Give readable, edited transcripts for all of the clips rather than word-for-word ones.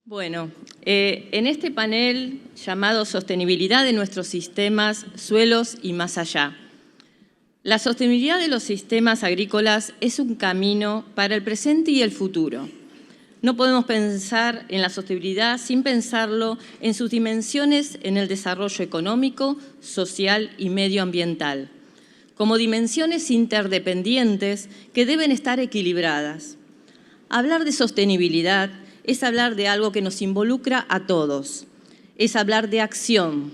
Bueno, en este panel llamado Sostenibilidad de nuestros sistemas, suelos y más allá. La sostenibilidad de los sistemas agrícolas es un camino para el presente y el futuro. No podemos pensar en la sostenibilidad sin pensarlo en sus dimensiones en el desarrollo económico, social y medioambiental, como dimensiones interdependientes que deben estar equilibradas. Hablar de sostenibilidad es hablar de algo que nos involucra a todos, es hablar de acción.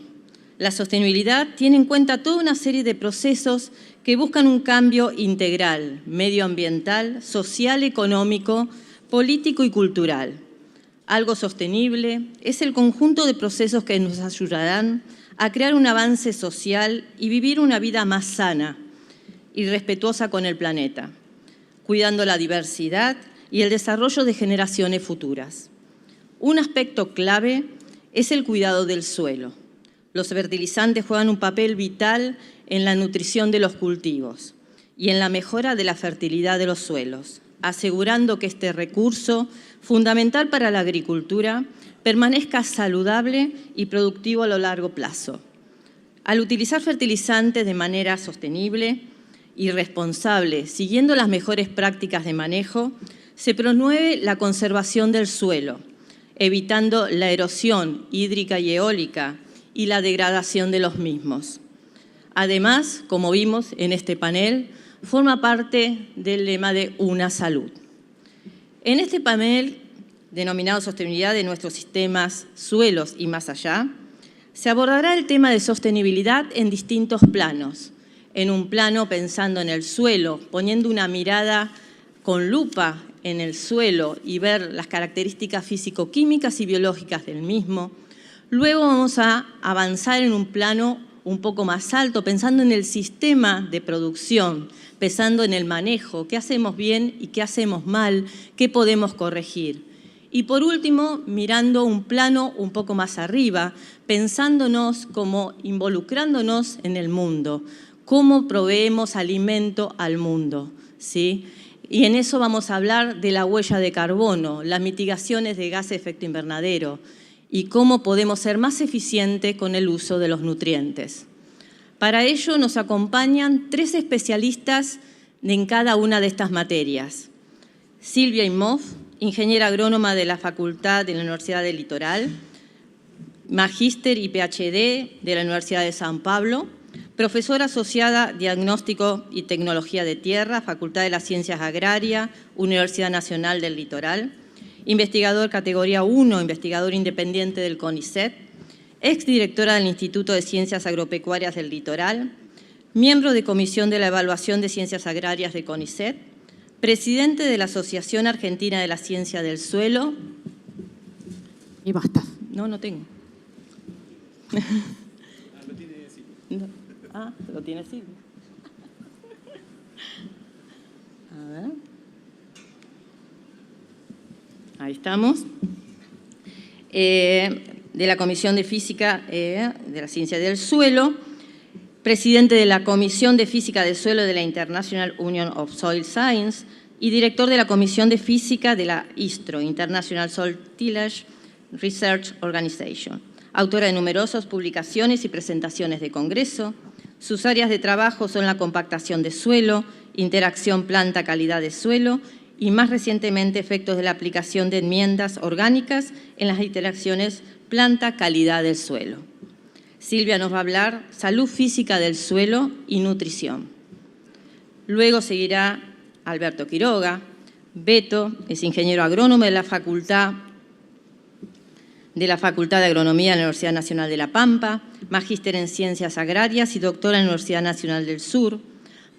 La sostenibilidad tiene en cuenta toda una serie de procesos que buscan un cambio integral, medioambiental, social, económico, político y cultural. Algo sostenible es el conjunto de procesos que nos ayudarán a crear un avance social y vivir una vida más sana y respetuosa con el planeta, cuidando la diversidad y el desarrollo de generaciones futuras. Un aspecto clave es el cuidado del suelo. Los fertilizantes juegan un papel vital en la nutrición de los cultivos y en la mejora de la fertilidad de los suelos, asegurando que este recurso, fundamental para la agricultura, permanezca saludable y productivo a lo largo plazo. Al utilizar fertilizantes de manera sostenible y responsable, siguiendo las mejores prácticas de manejo, se promueve la conservación del suelo, evitando la erosión hídrica y eólica y la degradación de los mismos. Además, como vimos en este panel, forma parte del lema de Una Salud. En este panel, denominado Sostenibilidad de nuestros sistemas, suelos y más allá, se abordará el tema de sostenibilidad en distintos planos. En un plano pensando en el suelo, poniendo una mirada con lupa en el suelo y ver las características físico-químicas y biológicas del mismo. Luego vamos a avanzar en un plano un poco más alto, pensando en el sistema de producción, pensando en el manejo, qué hacemos bien y qué hacemos mal, qué podemos corregir. Y por último, mirando un plano un poco más arriba, pensándonos como involucrándonos en el mundo, cómo proveemos alimento al mundo, ¿sí? Y en eso vamos a hablar de la huella de carbono, las mitigaciones de gases de efecto invernadero y cómo podemos ser más eficientes con el uso de los nutrientes. Para ello nos acompañan 3 especialistas en cada una de estas materias. Silvia Imhoff, ingeniera agrónoma de la Facultad de la Universidad del Litoral, magíster y PhD de la Universidad de San Pablo, profesora asociada Diagnóstico y Tecnología de Tierra, Facultad de las Ciencias Agrarias, Universidad Nacional del Litoral, investigador categoría 1, investigador independiente del CONICET, exdirectora del Instituto de Ciencias Agropecuarias del Litoral, miembro de Comisión de la Evaluación de Ciencias Agrarias de CONICET, presidente de la Asociación Argentina de la Ciencia del Suelo. Y basta. No tengo. Lo tiene Silvia. A ver. Ahí estamos. De la Comisión de Física de la Ciencia del Suelo, presidente de la Comisión de Física del Suelo de la International Union of Soil Science y director de la Comisión de Física de la ISTRO, International Soil Tillage Research Organization. Autora de numerosas publicaciones y presentaciones de congreso. Sus áreas de trabajo son la compactación de suelo, interacción planta-calidad de suelo y más recientemente efectos de la aplicación de enmiendas orgánicas en las interacciones planta-calidad del suelo. Silvia nos va a hablar salud física del suelo y nutrición. Luego seguirá Alberto Quiroga. Beto es ingeniero agrónomo de la Facultad de Agronomía de la Universidad Nacional de La Pampa, magíster en Ciencias Agrarias y doctora en la Universidad Nacional del Sur,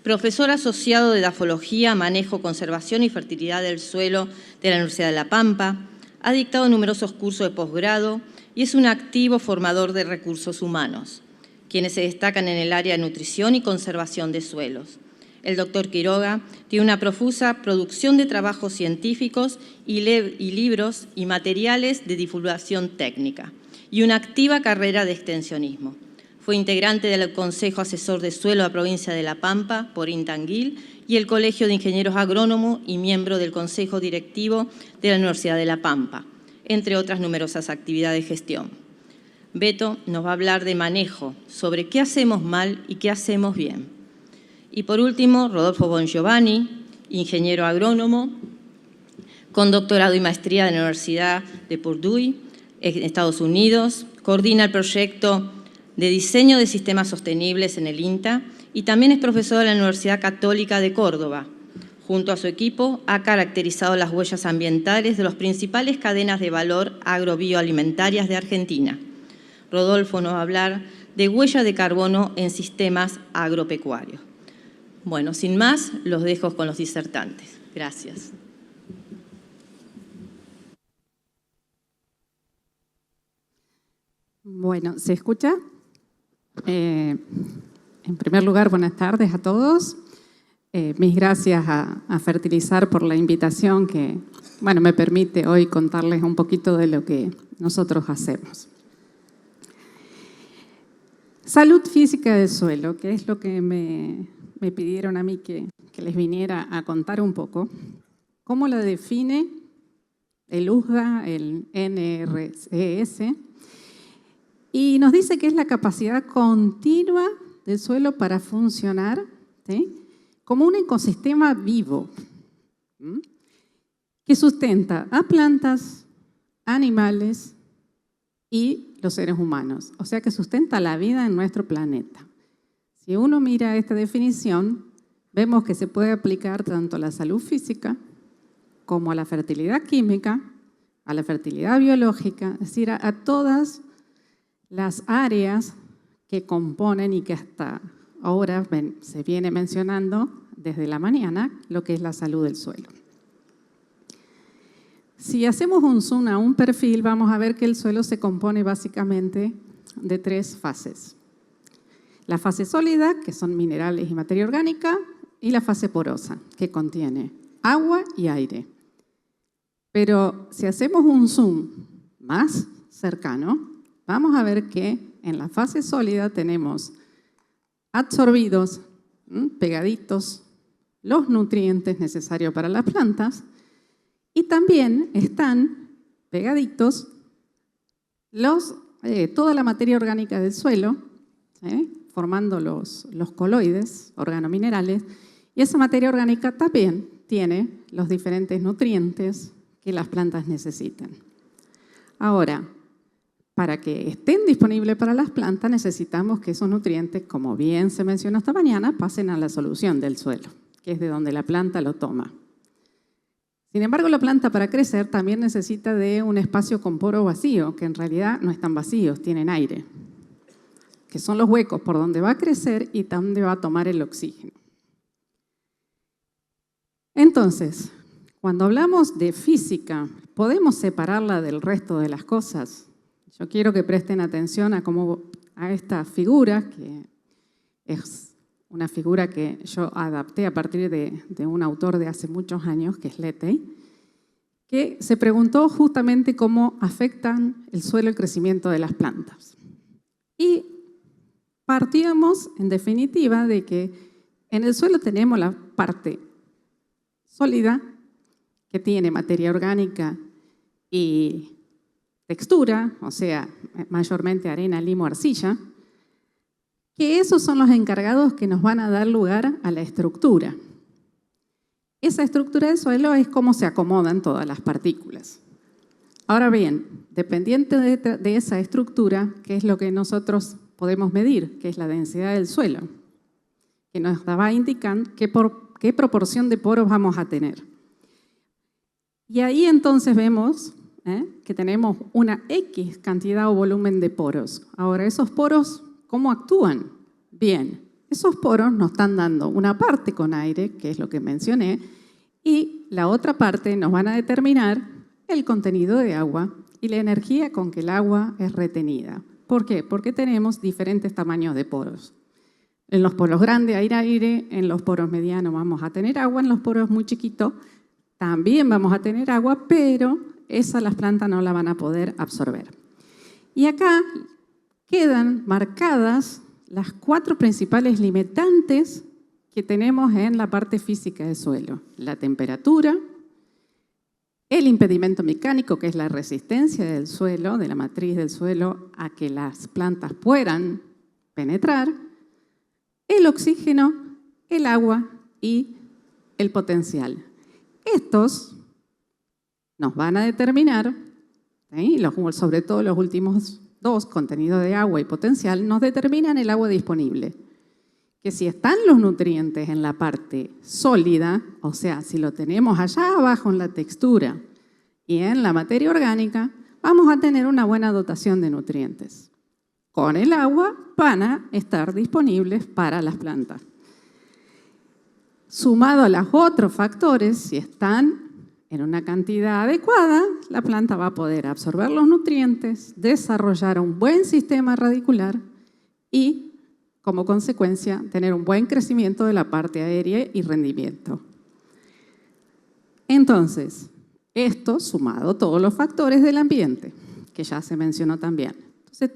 profesor asociado de Edafología, Manejo, Conservación y Fertilidad del Suelo de la Universidad de La Pampa, ha dictado numerosos cursos de posgrado y es un activo formador de recursos humanos, quienes se destacan en el área de nutrición y conservación de suelos. El doctor Quiroga tiene una profusa producción de trabajos científicos y libros y materiales de divulgación técnica y una activa carrera de extensionismo. Fue integrante del Consejo Asesor de Suelo de la Provincia de La Pampa por Intanguil y el Colegio de Ingenieros Agrónomos y miembro del Consejo Directivo de la Universidad de La Pampa. entre otras numerosas actividades de gestión. Beto nos va a hablar de manejo, sobre qué hacemos mal y qué hacemos bien. Y por último, Rodolfo Bongiovanni, ingeniero agrónomo, con doctorado y maestría de la Universidad de Purdue, en Estados Unidos, coordina el proyecto de diseño de sistemas sostenibles en el INTA y también es profesor de la Universidad Católica de Córdoba. Junto a su equipo, ha caracterizado las huellas ambientales de las principales cadenas de valor agrobioalimentarias de Argentina. Rodolfo nos va a hablar de huella de carbono en sistemas agropecuarios. Bueno, sin más, los dejo con los disertantes. Gracias. Bueno, ¿se escucha? En primer lugar, buenas tardes a todos. Mis gracias a Fertilizar por la invitación que, bueno, me permite hoy contarles un poquito de lo que nosotros hacemos. Salud física del suelo, que es lo que me pidieron a mí que les viniera a contar un poco. ¿Cómo la define el USDA, el NRCS? Y nos dice que es la capacidad continua del suelo para funcionar, ¿sí?, como un ecosistema vivo, que sustenta a plantas, animales y los seres humanos. O sea, que sustenta la vida en nuestro planeta. Si uno mira esta definición, vemos que se puede aplicar tanto a la salud física como a la fertilidad química, a la fertilidad biológica, es decir, a todas las áreas que componen y que hasta ahora se viene mencionando desde la mañana lo que es la salud del suelo. Si hacemos un zoom a un perfil, vamos a ver que el suelo se compone básicamente de 3 fases. La fase sólida, que son minerales y materia orgánica, y la fase porosa, que contiene agua y aire. Pero si hacemos un zoom más cercano, vamos a ver que en la fase sólida tenemos absorbidos, pegaditos, los nutrientes necesarios para las plantas y también están pegaditos toda la materia orgánica del suelo, formando los coloides, organominerales, y esa materia orgánica también tiene los diferentes nutrientes que las plantas necesitan. Ahora, para que estén disponibles para las plantas necesitamos que esos nutrientes, como bien se mencionó esta mañana, pasen a la solución del suelo, que es de donde la planta lo toma. Sin embargo, la planta para crecer también necesita de un espacio con poro vacío, que en realidad no están vacíos, tienen aire, que son los huecos por donde va a crecer y donde va a tomar el oxígeno. Entonces, cuando hablamos de física, ¿podemos separarla del resto de las cosas? Yo quiero que presten atención a esta figura, que es una figura que yo adapté a partir de un autor de hace muchos años, que es Lettey, que se preguntó justamente cómo afectan el suelo y el crecimiento de las plantas. Y partíamos, en definitiva, de que en el suelo tenemos la parte sólida, que tiene materia orgánica y textura, o sea, mayormente arena, limo, arcilla, que esos son los encargados que nos van a dar lugar a la estructura. Esa estructura del suelo es cómo se acomodan todas las partículas. Ahora bien, dependiente de esa estructura, ¿qué es lo que nosotros podemos medir? Que es la densidad del suelo, que nos va a indicar qué proporción de poros vamos a tener. Y ahí entonces vemos que tenemos una X cantidad o volumen de poros. Ahora, esos poros, ¿cómo actúan? Bien, esos poros nos están dando una parte con aire, que es lo que mencioné, y la otra parte nos van a determinar el contenido de agua y la energía con que el agua es retenida. ¿Por qué? Porque tenemos diferentes tamaños de poros. En los poros grandes hay aire, en los poros medianos vamos a tener agua, en los poros muy chiquitos también vamos a tener agua, pero esa las plantas no la van a poder absorber. Y acá quedan marcadas las 4 principales limitantes que tenemos en la parte física del suelo. La temperatura, el impedimento mecánico, que es la resistencia del suelo, de la matriz del suelo, a que las plantas puedan penetrar, el oxígeno, el agua y el potencial. Estos nos van a determinar, ¿sí? Sobre todo los últimos dos, contenido de agua y potencial, nos determinan el agua disponible. Que si están los nutrientes en la parte sólida, o sea, si lo tenemos allá abajo en la textura y en la materia orgánica, vamos a tener una buena dotación de nutrientes. Con el agua van a estar disponibles para las plantas. Sumado a los otros factores, si están en una cantidad adecuada, la planta va a poder absorber los nutrientes, desarrollar un buen sistema radicular y, como consecuencia, tener un buen crecimiento de la parte aérea y rendimiento. Entonces, esto sumado a todos los factores del ambiente, que ya se mencionó también. Entonces,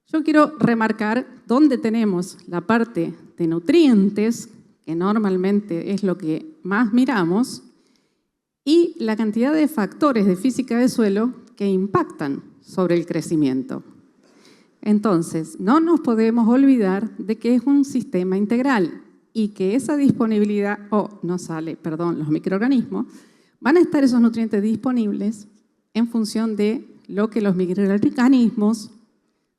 yo quiero remarcar dónde tenemos la parte de nutrientes, que normalmente es lo que más miramos, y la cantidad de factores de física del suelo que impactan sobre el crecimiento. Entonces, no nos podemos olvidar de que es un sistema integral y que esa disponibilidad, los microorganismos, van a estar esos nutrientes disponibles en función de lo que los microorganismos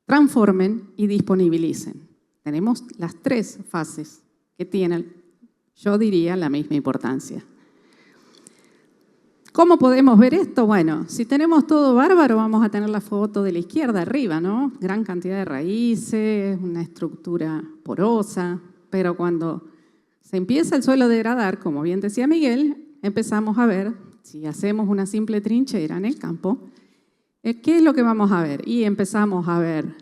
transformen y disponibilicen. Tenemos las tres fases que tienen, yo diría, la misma importancia. ¿Cómo podemos ver esto? Bueno, si tenemos todo bárbaro, vamos a tener la foto de la izquierda arriba, ¿no? Gran cantidad de raíces, una estructura porosa, pero cuando se empieza el suelo a degradar, como bien decía Miguel, empezamos a ver, si hacemos una simple trinchera en el campo, ¿qué es lo que vamos a ver? Y empezamos a ver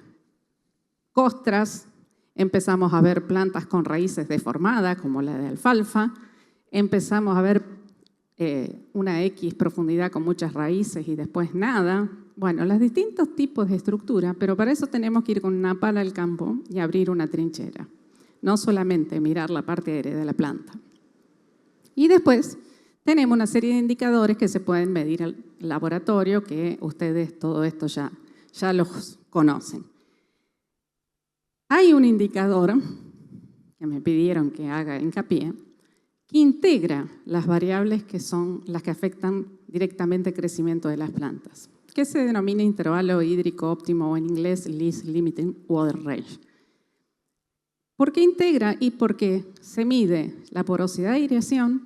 costras, empezamos a ver plantas con raíces deformadas, como la de alfalfa, empezamos a ver una X profundidad con muchas raíces y después nada. Bueno, los distintos tipos de estructura, pero para eso tenemos que ir con una pala al campo y abrir una trinchera. No solamente mirar la parte aérea de la planta. Y después tenemos una serie de indicadores que se pueden medir al laboratorio, que ustedes todo esto ya los conocen. Hay un indicador que me pidieron que haga hincapié, que integra las variables que son las que afectan directamente el crecimiento de las plantas, que se denomina intervalo hídrico óptimo o en inglés Least Limiting Water Range. ¿Por qué integra? Y porque se mide la porosidad de aireación,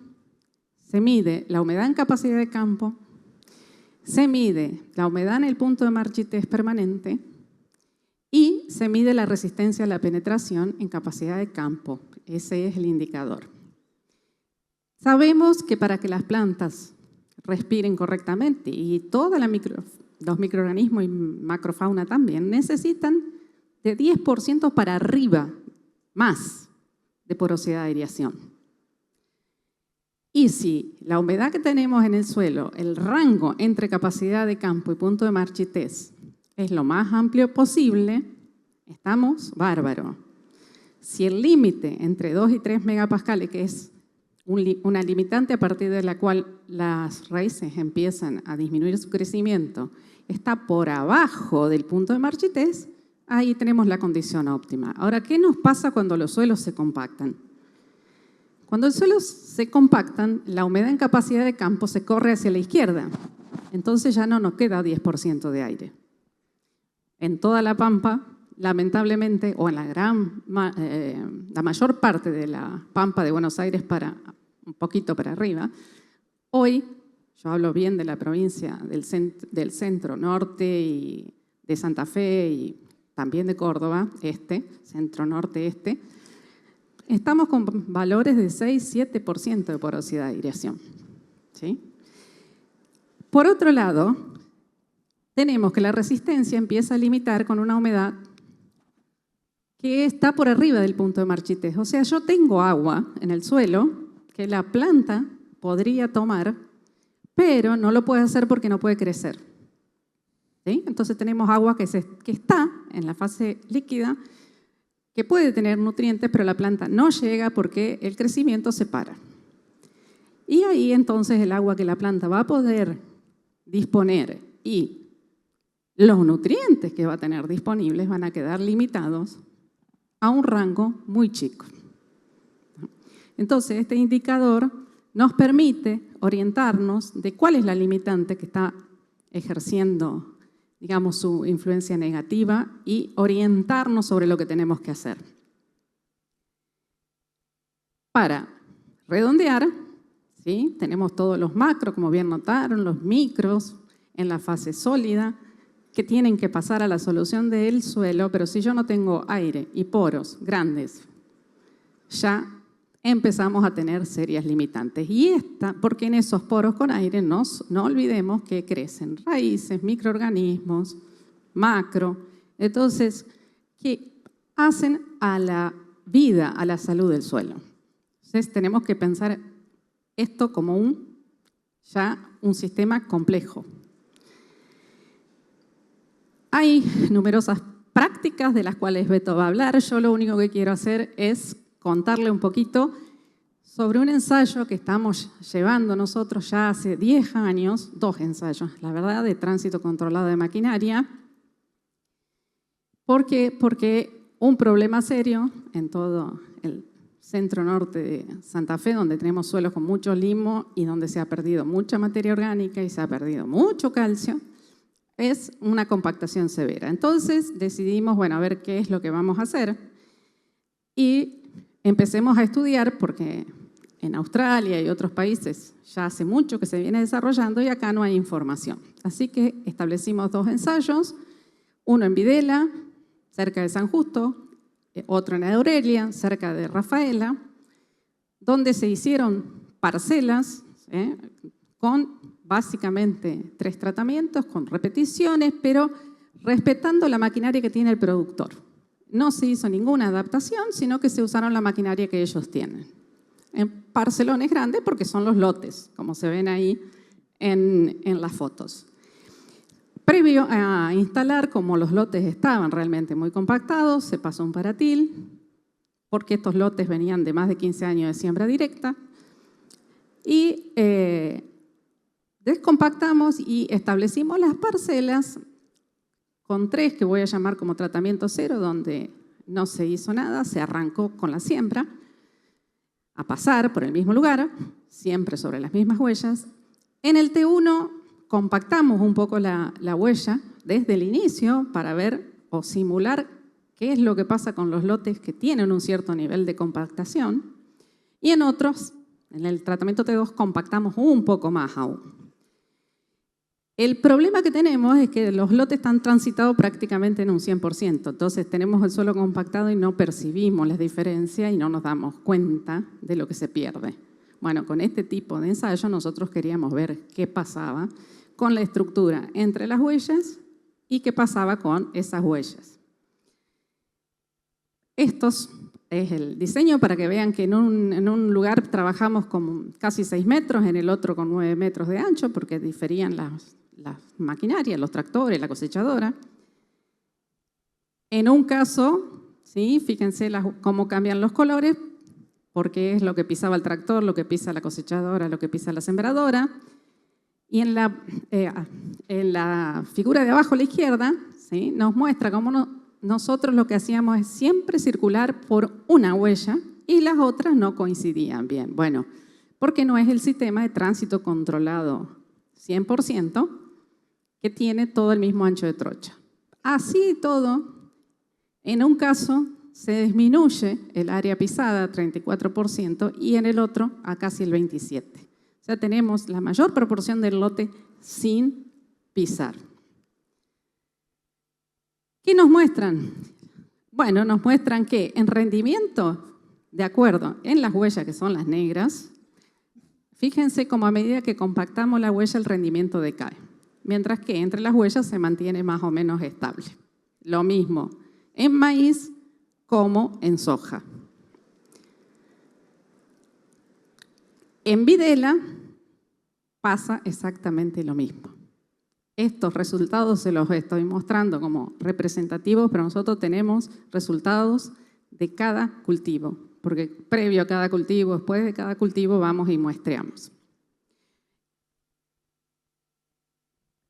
se mide la humedad en capacidad de campo, se mide la humedad en el punto de marchitez permanente y se mide la resistencia a la penetración en capacidad de campo. Ese es el indicador. Sabemos que para que las plantas respiren correctamente y todos los microorganismos y macrofauna también necesitan de 10% para arriba más de porosidad de aireación. Y si la humedad que tenemos en el suelo, el rango entre capacidad de campo y punto de marchitez es lo más amplio posible, estamos bárbaro. Si el límite entre 2 y 3 megapascales, que es una limitante a partir de la cual las raíces empiezan a disminuir su crecimiento, está por abajo del punto de marchitez, ahí tenemos la condición óptima. Ahora, ¿qué nos pasa cuando los suelos se compactan? Cuando los suelos se compactan, la humedad en capacidad de campo se corre hacia la izquierda. Entonces ya no nos queda 10% de aire. En toda la pampa, lamentablemente, o en la mayor parte de la pampa de Buenos Aires un poquito para arriba, hoy, yo hablo bien de la provincia del centro norte y de Santa Fe y también de Córdoba, centro norte, estamos con valores de 6-7% de porosidad de aireación. ¿Sí? Por otro lado, tenemos que la resistencia empieza a limitar con una humedad que está por arriba del punto de marchitez. O sea, yo tengo agua en el suelo que la planta podría tomar, pero no lo puede hacer porque no puede crecer. ¿Sí? Entonces tenemos agua que está en la fase líquida, que puede tener nutrientes, pero la planta no llega porque el crecimiento se para. Y ahí entonces el agua que la planta va a poder disponer y los nutrientes que va a tener disponibles van a quedar limitados a un rango muy chico. Entonces, este indicador nos permite orientarnos de cuál es la limitante que está ejerciendo, digamos, su influencia negativa y orientarnos sobre lo que tenemos que hacer. Para redondear, ¿sí? Tenemos todos los macros, como bien notaron, los micros en la fase sólida, que tienen que pasar a la solución del suelo, pero si yo no tengo aire y poros grandes, ya empezamos a tener serias limitantes. Y porque en esos poros con aire no olvidemos que crecen raíces, microorganismos, macro, entonces, que hacen a la vida, a la salud del suelo. Entonces, tenemos que pensar esto como ya un sistema complejo. Hay numerosas prácticas de las cuales Beto va a hablar. Yo lo único que quiero hacer es contarle un poquito sobre un ensayo que estamos llevando nosotros ya hace 10 años, 2 ensayos, la verdad, de tránsito controlado de maquinaria. ¿Por qué? Porque un problema serio en todo el centro norte de Santa Fe, donde tenemos suelos con mucho limo y donde se ha perdido mucha materia orgánica y se ha perdido mucho calcio, es una compactación severa. Entonces decidimos, bueno, a ver qué es lo que vamos a hacer y empecemos a estudiar porque en Australia y otros países ya hace mucho que se viene desarrollando y acá no hay información. Así que establecimos 2 ensayos, uno en Videla, cerca de San Justo, otro en Aurelia, cerca de Rafaela, donde se hicieron parcelas con básicamente 3 tratamientos, con repeticiones, pero respetando la maquinaria que tiene el productor. No se hizo ninguna adaptación, sino que se usaron la maquinaria que ellos tienen. En parcelones grandes porque son los lotes, como se ven ahí en las fotos. Previo a instalar, como los lotes estaban realmente muy compactados, se pasó un paratil, porque estos lotes venían de más de 15 años de siembra directa, y descompactamos y establecimos las parcelas con 3 que voy a llamar como tratamiento cero, donde no se hizo nada, se arrancó con la siembra, a pasar por el mismo lugar, siempre sobre las mismas huellas. En el T1 compactamos un poco la huella desde el inicio para ver o simular qué es lo que pasa con los lotes que tienen un cierto nivel de compactación. Y en otros, en el tratamiento T2, compactamos un poco más aún. El problema que tenemos es que los lotes están transitados prácticamente en un 100%, entonces tenemos el suelo compactado y no percibimos las diferencias y no nos damos cuenta de lo que se pierde. Bueno, con este tipo de ensayo nosotros queríamos ver qué pasaba con la estructura entre las huellas y qué pasaba con esas huellas. Estos es el diseño para que vean que en un lugar trabajamos con casi 6 metros, en el otro con 9 metros de ancho, porque diferían las maquinarias, los tractores, la cosechadora. En un caso, ¿sí? Fíjense cómo cambian los colores, porque es lo que pisaba el tractor, lo que pisa la cosechadora, lo que pisa la sembradora. Y en la figura de abajo a la izquierda, ¿sí? Nos muestra cómo nosotros lo que hacíamos es siempre circular por una huella y las otras no coincidían bien. Bueno, porque no es el sistema de tránsito controlado 100% que tiene todo el mismo ancho de trocha. Así todo, en un caso se disminuye el área pisada 34% y en el otro a casi el 27%. O sea, tenemos la mayor proporción del lote sin pisar. ¿Qué nos muestran? Bueno, nos muestran que en rendimiento, de acuerdo, en las huellas que son las negras, fíjense cómo a medida que compactamos la huella el rendimiento decae, mientras que entre las huellas se mantiene más o menos estable. Lo mismo en maíz como en soja. En Videla pasa exactamente lo mismo. Estos resultados se los estoy mostrando como representativos, pero nosotros tenemos resultados de cada cultivo, porque previo a cada cultivo, después de cada cultivo, vamos y muestreamos.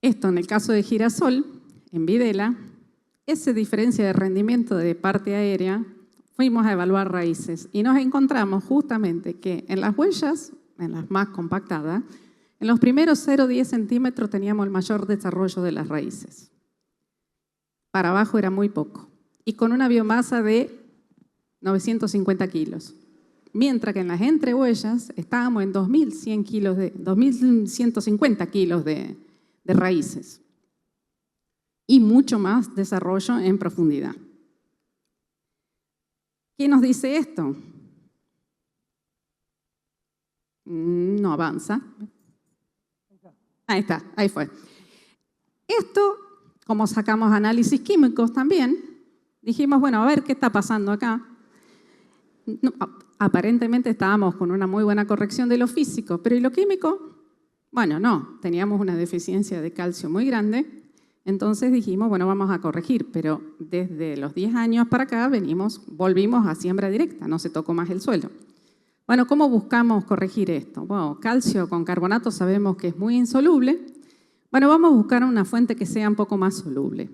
Esto en el caso de girasol, en Videla, esa diferencia de rendimiento de parte aérea, fuimos a evaluar raíces y nos encontramos justamente que en las huellas, en las más compactadas, en los primeros 0,10 centímetros teníamos el mayor desarrollo de las raíces. Para abajo era muy poco. Y con una biomasa de 950 kilos. Mientras que en las entrehuellas estábamos en 2.150 kilos de raíces. Y mucho más desarrollo en profundidad. ¿Qué nos dice esto? No avanza. Ahí está, ahí fue. Esto, como sacamos análisis químicos también, dijimos, bueno, a ver qué está pasando acá. No, aparentemente estábamos con una muy buena corrección de lo físico, pero ¿y lo químico? Bueno, no, teníamos una deficiencia de calcio muy grande, entonces dijimos, bueno, vamos a corregir, pero desde los 10 años para acá volvimos a siembra directa, no se tocó más el suelo. Bueno, ¿cómo buscamos corregir esto? Bueno, calcio con carbonato sabemos que es muy insoluble. Bueno, vamos a buscar una fuente que sea un poco más soluble.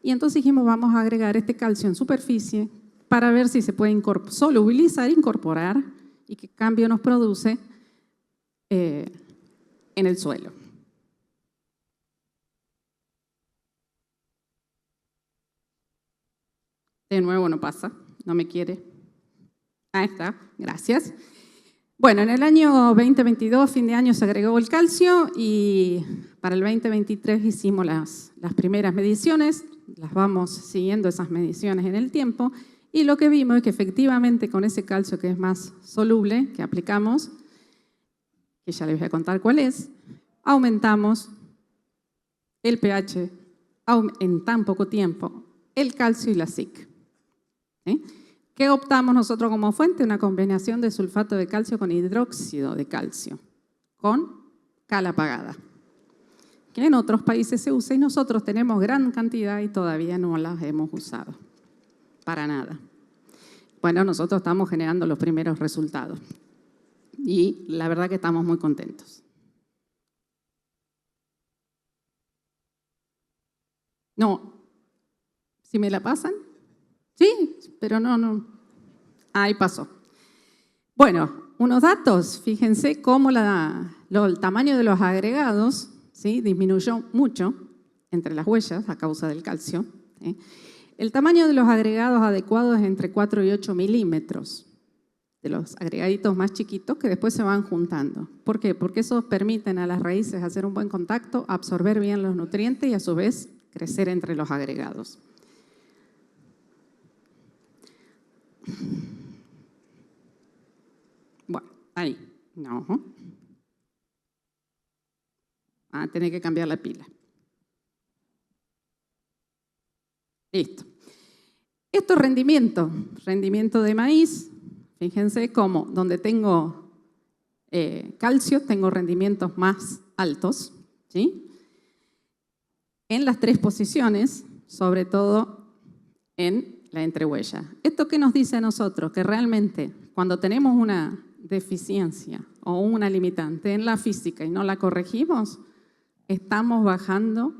Y entonces dijimos, vamos a agregar este calcio en superficie para ver si se puede solubilizar, incorporar y qué cambio nos produce en el suelo. De nuevo no pasa, no me quiere. Ahí está, gracias. Bueno, en el año 2022, fin de año, se agregó el calcio y para el 2023 hicimos las primeras mediciones, las vamos siguiendo esas mediciones en el tiempo y lo que vimos es que efectivamente con ese calcio que es más soluble que aplicamos, que ya les voy a contar cuál es, aumentamos el pH en tan poco tiempo, el calcio y la ZIC. ¿Qué optamos nosotros como fuente? Una combinación de sulfato de calcio con hidróxido de calcio, con cal apagada, que en otros países se usa y nosotros tenemos gran cantidad y todavía no las hemos usado, para nada. Bueno, nosotros estamos generando los primeros resultados y la verdad que estamos muy contentos. No, ¿si me la pasan? Sí, pero no. Ahí pasó. Bueno, unos datos. Fíjense cómo el tamaño de los agregados, ¿sí?, disminuyó mucho entre las huellas a causa del calcio. ¿Sí? El tamaño de los agregados adecuados es entre 4 y 8 milímetros, de los agregaditos más chiquitos que después se van juntando. ¿Por qué? Porque esos permiten a las raíces hacer un buen contacto, absorber bien los nutrientes y a su vez crecer entre los agregados. Bueno, ahí, no. Ah, tener que cambiar la pila. Listo. Esto es rendimiento de maíz. Fíjense cómo, donde tengo calcio, tengo rendimientos más altos, ¿sí? En las 3 posiciones, sobre todo en la entrehuella. ¿Esto qué nos dice a nosotros? Que realmente cuando tenemos una deficiencia o una limitante en la física y no la corregimos, estamos bajando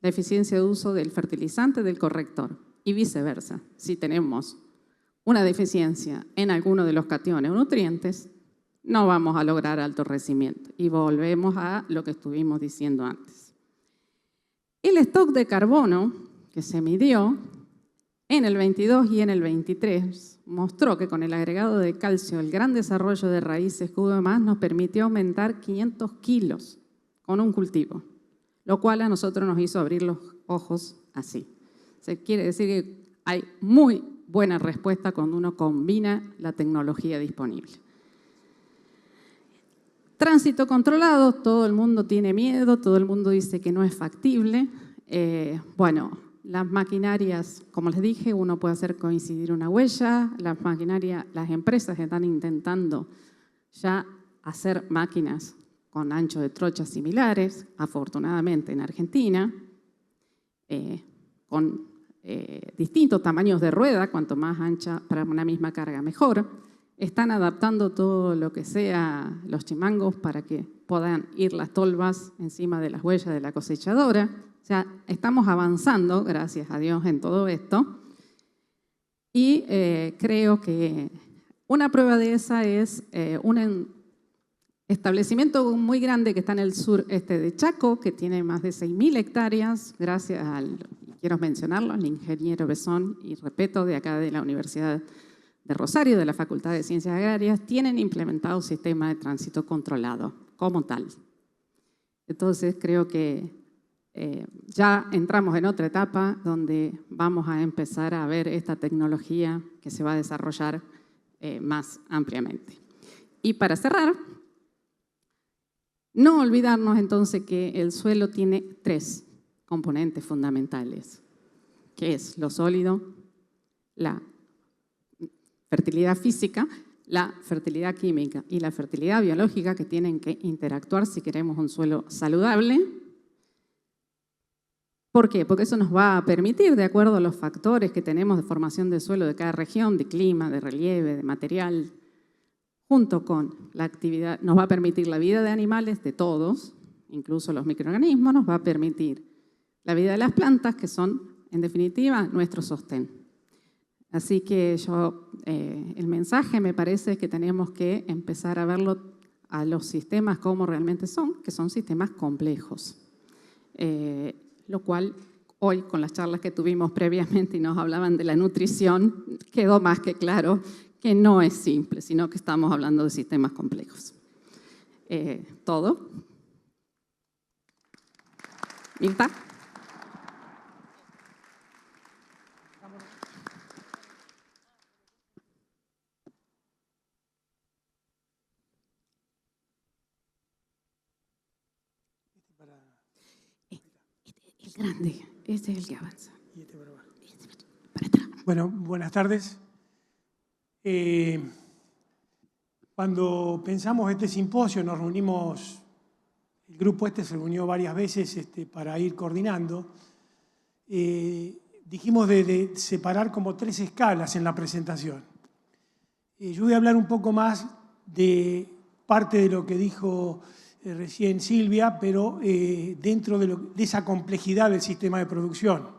la eficiencia de uso del fertilizante, del corrector y viceversa. Si tenemos una deficiencia en alguno de los cationes o nutrientes, no vamos a lograr alto rendimiento. Y volvemos a lo que estuvimos diciendo antes. El stock de carbono que se midió en el 22 y en el 23 mostró que con el agregado de calcio, el gran desarrollo de raíces que hubo más nos permitió aumentar 500 kilos con un cultivo, lo cual a nosotros nos hizo abrir los ojos así. Se quiere decir que hay muy buena respuesta cuando uno combina la tecnología disponible. Tránsito controlado, todo el mundo tiene miedo, todo el mundo dice que no es factible. Bueno, las maquinarias, como les dije, uno puede hacer coincidir una huella. Las empresas están intentando ya hacer máquinas con ancho de trocha similares, afortunadamente en Argentina, con distintos tamaños de rueda, cuanto más ancha para una misma carga mejor. están adaptando todo lo que sea los chimangos para que puedan ir las tolvas encima de las huellas de la cosechadora. O sea, estamos avanzando, gracias a Dios, en todo esto. Y creo que una prueba de esa es un establecimiento muy grande que está en el sureste de Chaco, que tiene más de 6.000 hectáreas, gracias al, quiero mencionarlo, al ingeniero Besón y Repeto de acá de la Universidad de Rosario, de la Facultad de Ciencias Agrarias, tienen implementado un sistema de tránsito controlado como tal. Entonces creo que ya entramos en otra etapa donde vamos a empezar a ver esta tecnología que se va a desarrollar más ampliamente. Y para cerrar, no olvidarnos entonces que el suelo tiene 3 componentes fundamentales, que es lo sólido, la fertilidad física, la fertilidad química y la fertilidad biológica, que tienen que interactuar si queremos un suelo saludable. ¿Por qué? Porque eso nos va a permitir, de acuerdo a los factores que tenemos de formación de suelo de cada región, de clima, de relieve, de material, junto con la actividad, nos va a permitir la vida de animales, de todos, incluso los microorganismos, nos va a permitir la vida de las plantas, que son, en definitiva, nuestro sostén. Así que el mensaje me parece que tenemos que empezar a verlo a los sistemas como realmente son, que son sistemas complejos. Lo cual hoy, con las charlas que tuvimos previamente y nos hablaban de la nutrición, quedó más que claro que no es simple, sino que estamos hablando de sistemas complejos. ¿Todo? ¿Mirta? El grande, este es el que avanza. Y este para abajo. Para atrás. Bueno, buenas tardes. Cuando pensamos este simposio, nos reunimos, el grupo este se reunió varias veces para ir coordinando. Dijimos de separar como 3 escalas en la presentación. Yo voy a hablar un poco más de parte de lo que dijo recién Silvia, pero dentro de esa complejidad del sistema de producción.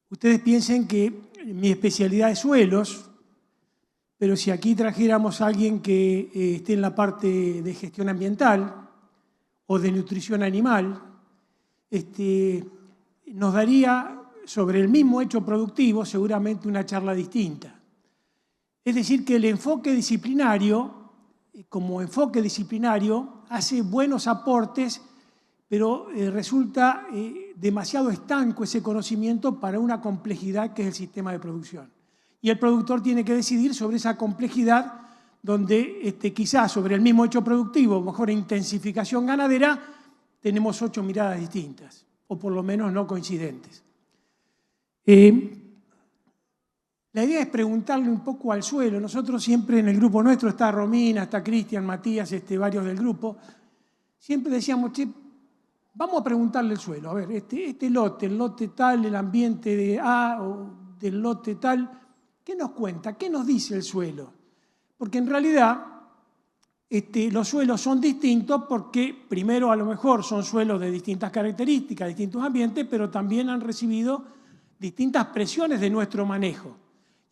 Ustedes piensen que mi especialidad es suelos, pero si aquí trajéramos a alguien que esté en la parte de gestión ambiental o de nutrición animal, nos daría sobre el mismo hecho productivo seguramente una charla distinta. Es decir, que el enfoque disciplinario, como enfoque disciplinario, hace buenos aportes, pero resulta demasiado estanco ese conocimiento para una complejidad que es el sistema de producción. Y el productor tiene que decidir sobre esa complejidad donde quizás sobre el mismo hecho productivo, mejor intensificación ganadera, tenemos 8 miradas distintas, o por lo menos no coincidentes. La idea es preguntarle un poco al suelo. Nosotros siempre en el grupo nuestro, está Romina, está Cristian, Matías, varios del grupo, siempre decíamos, che, vamos a preguntarle al suelo, a ver, el lote tal, el ambiente de A o del lote tal, ¿qué nos cuenta? ¿Qué nos dice el suelo? Porque en realidad los suelos son distintos porque primero a lo mejor son suelos de distintas características, distintos ambientes, pero también han recibido distintas presiones de nuestro manejo.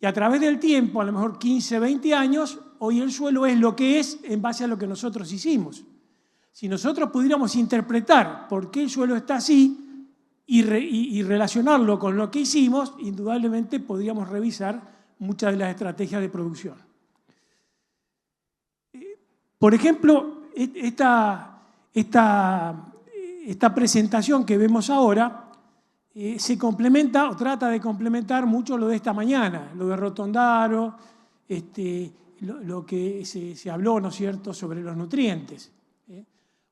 Y a través del tiempo, a lo mejor 15, 20 años, hoy el suelo es lo que es en base a lo que nosotros hicimos. Si nosotros pudiéramos interpretar por qué el suelo está así y relacionarlo con lo que hicimos, indudablemente podríamos revisar muchas de las estrategias de producción. Por ejemplo, esta presentación que vemos ahora se complementa o trata de complementar mucho lo de esta mañana, lo de Rotondaro, lo que se habló, ¿no es cierto?, sobre los nutrientes.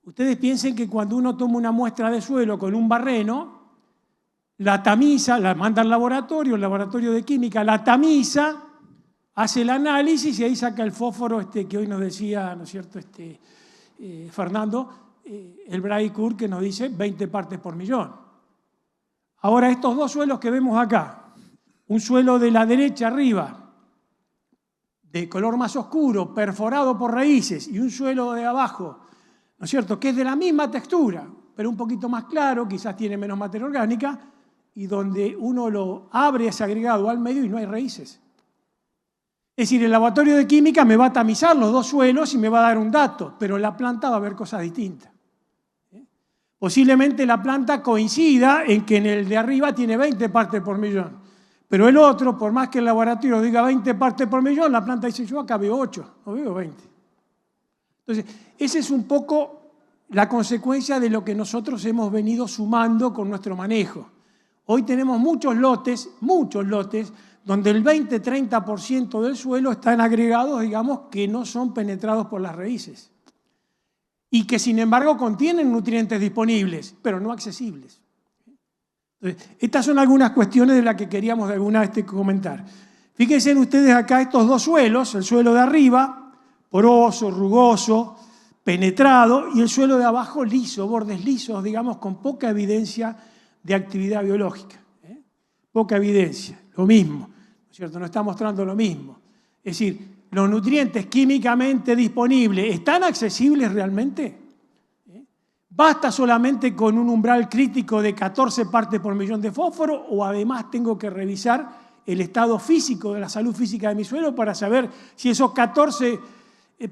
Ustedes piensen que cuando uno toma una muestra de suelo con un barreno, la tamiza, la manda al laboratorio, el laboratorio de química la tamiza, hace el análisis y ahí saca el fósforo que hoy nos decía, ¿no es cierto?, Fernando, el Braicur, que nos dice 20 partes por millón. Ahora, estos 2 suelos que vemos acá, un suelo de la derecha arriba, de color más oscuro, perforado por raíces, y un suelo de abajo, ¿no es cierto?, que es de la misma textura, pero un poquito más claro, quizás tiene menos materia orgánica, y donde uno lo abre ese agregado al medio y no hay raíces. Es decir, el laboratorio de química me va a tamizar los dos suelos y me va a dar un dato, pero la planta va a ver cosas distintas. Posiblemente la planta coincida en que en el de arriba tiene 20 partes por millón, pero el otro, por más que el laboratorio diga 20 partes por millón, la planta dice, yo acá veo 8, no veo 20. Entonces, esa es un poco la consecuencia de lo que nosotros hemos venido sumando con nuestro manejo. Hoy tenemos muchos lotes, donde el 20-30% del suelo están agregados, digamos, que no son penetrados por las raíces y que, sin embargo, contienen nutrientes disponibles, pero no accesibles. Entonces, estas son algunas cuestiones de las que queríamos de alguna vez comentar. Fíjense ustedes acá estos dos suelos, el suelo de arriba, poroso, rugoso, penetrado, y el suelo de abajo liso, bordes lisos, digamos, con poca evidencia de actividad biológica. Poca evidencia, lo mismo, ¿no es cierto? Nos está mostrando lo mismo. Es decir, los nutrientes químicamente disponibles, ¿están accesibles realmente? ¿Basta solamente con un umbral crítico de 14 partes por millón de fósforo o además tengo que revisar el estado físico de la salud física de mi suelo para saber si esos 14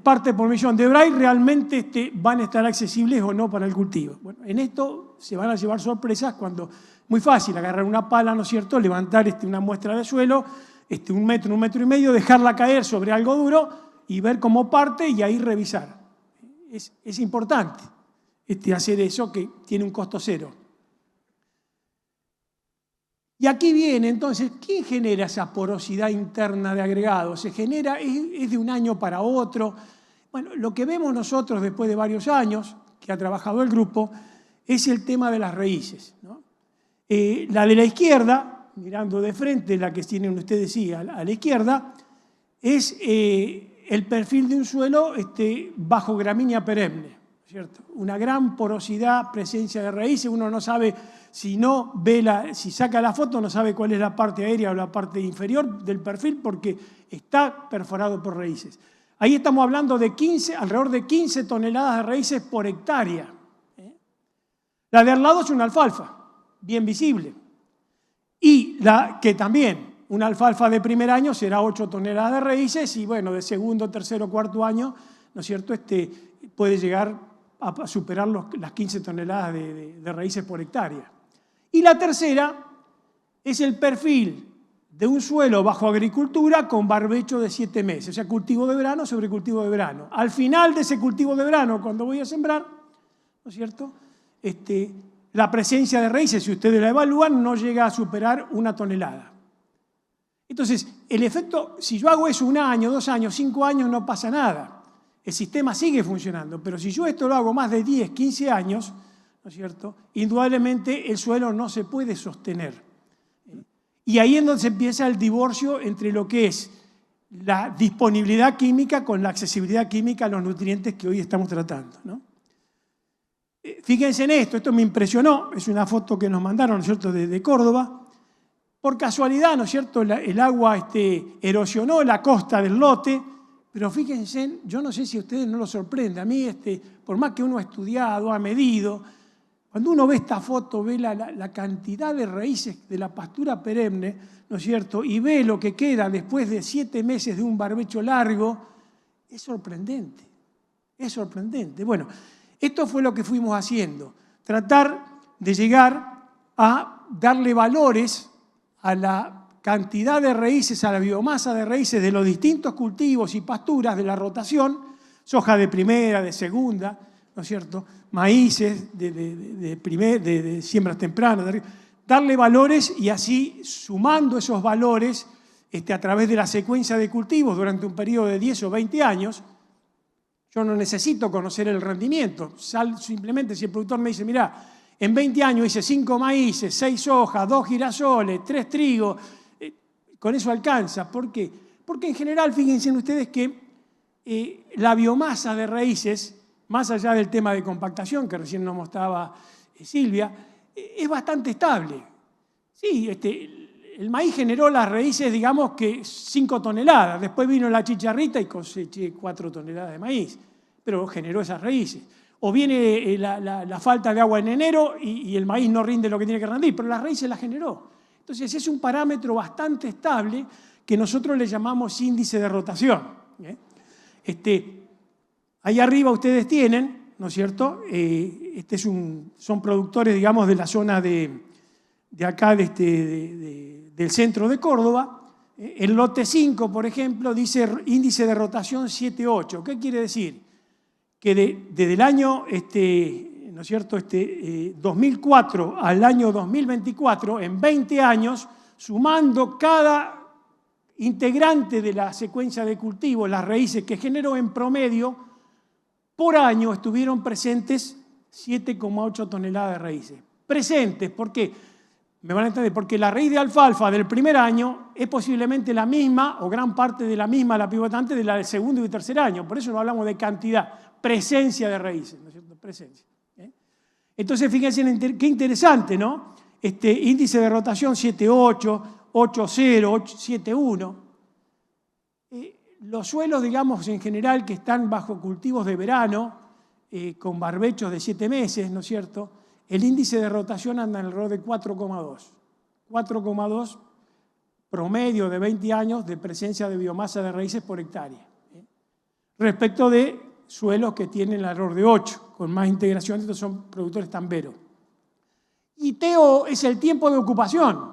partes por millón de Bray realmente van a estar accesibles o no para el cultivo? Bueno, en esto se van a llevar sorpresas cuando, muy fácil, agarrar una pala, ¿no es cierto?, levantar una muestra de suelo, 1 metro, 1,5 metros, dejarla caer sobre algo duro y ver cómo parte y ahí revisar. Es importante hacer eso, que tiene un costo cero. Y aquí viene entonces, ¿quién genera esa porosidad interna de agregados? Se genera, es de un año para otro. Bueno, lo que vemos nosotros después de varios años que ha trabajado el grupo es el tema de las raíces, ¿no? La de la izquierda, mirando de frente, la que tienen ustedes a la izquierda, es el perfil de un suelo bajo gramínea perenne, ¿cierto? Una gran porosidad, presencia de raíces, uno no sabe, si saca la foto, no sabe cuál es la parte aérea o la parte inferior del perfil porque está perforado por raíces. Ahí estamos hablando de alrededor de 15 toneladas de raíces por hectárea. La de al lado es una alfalfa, bien visible. Y la que también, una alfalfa de primer año será 8 toneladas de raíces y bueno, de segundo, tercero, cuarto año, ¿no es cierto?, puede llegar a superar las 15 toneladas de raíces por hectárea. Y la tercera es el perfil de un suelo bajo agricultura con barbecho de 7 meses, o sea, cultivo de verano sobre cultivo de verano. Al final de ese cultivo de verano, cuando voy a sembrar, ¿no es cierto?, la presencia de raíces, si ustedes la evalúan, no llega a superar 1 tonelada. Entonces, el efecto, si yo hago eso 1 año, 2 años, 5 años, no pasa nada. El sistema sigue funcionando, pero si yo esto lo hago más de 10, 15 años, ¿no es cierto?, indudablemente el suelo no se puede sostener. Y ahí es donde se empieza el divorcio entre lo que es la disponibilidad química con la accesibilidad química a los nutrientes que hoy estamos tratando, ¿no? Fíjense en esto me impresionó, es una foto que nos mandaron, ¿no es cierto?, de Córdoba. Por casualidad, ¿no es cierto?, el agua erosionó la costa del lote, pero fíjense, yo no sé si a ustedes no lo sorprende, a mí, por más que uno ha estudiado, ha medido, cuando uno ve esta foto, ve la cantidad de raíces de la pastura perenne, ¿no es cierto?, y ve lo que queda después de 7 meses de un barbecho largo, es sorprendente, es sorprendente. Bueno, esto fue lo que fuimos haciendo, tratar de llegar a darle valores a la cantidad de raíces, a la biomasa de raíces de los distintos cultivos y pasturas de la rotación, soja de primera, de segunda, ¿no es cierto?, maíces de siembras tempranas, darle valores y así, sumando esos valores a través de la secuencia de cultivos durante un periodo de 10 o 20 años, yo no necesito conocer el rendimiento, simplemente si el productor me dice, mirá, en 20 años hice 5 maíces, 6 sojas, 2 girasoles, 3 trigos, con eso alcanza. ¿Por qué? Porque en general, fíjense ustedes que la biomasa de raíces, más allá del tema de compactación que recién nos mostraba Silvia, es bastante estable. Sí, el maíz generó las raíces, digamos que 5 toneladas. Después vino la chicharrita y coseché 4 toneladas de maíz, pero generó esas raíces. O viene la falta de agua en enero y el maíz no rinde lo que tiene que rendir, pero las raíces las generó. Entonces es un parámetro bastante estable que nosotros le llamamos índice de rotación. Ahí arriba ustedes tienen, ¿no es cierto? Son productores, digamos, de la zona de acá, del centro de Córdoba. El lote 5, por ejemplo, dice índice de rotación 7,8. ¿Qué quiere decir? Que desde el año, ¿no es cierto? 2004 al año 2024, en 20 años, sumando cada integrante de la secuencia de cultivo, las raíces que generó en promedio, por año estuvieron presentes 7,8 toneladas de raíces. Presentes, ¿por qué? Me van a entender, porque la raíz de alfalfa del primer año es posiblemente la misma, o gran parte de la misma, la pivotante, de la del segundo y tercer año. Por eso no hablamos de cantidad, presencia de raíces, ¿no es cierto? Presencia. Entonces, fíjense qué interesante, ¿no? Índice de rotación 7,8, 8,0, 7,1. Los suelos, digamos, en general, que están bajo cultivos de verano, con barbechos de 7 meses, ¿no es cierto?, el índice de rotación anda alrededor de 4,2. 4,2 promedio de 20 años de presencia de biomasa de raíces por hectárea. Respecto de suelos que tienen alrededor de 8, con más integración, estos son productores tamberos. Y TEO es el tiempo de ocupación.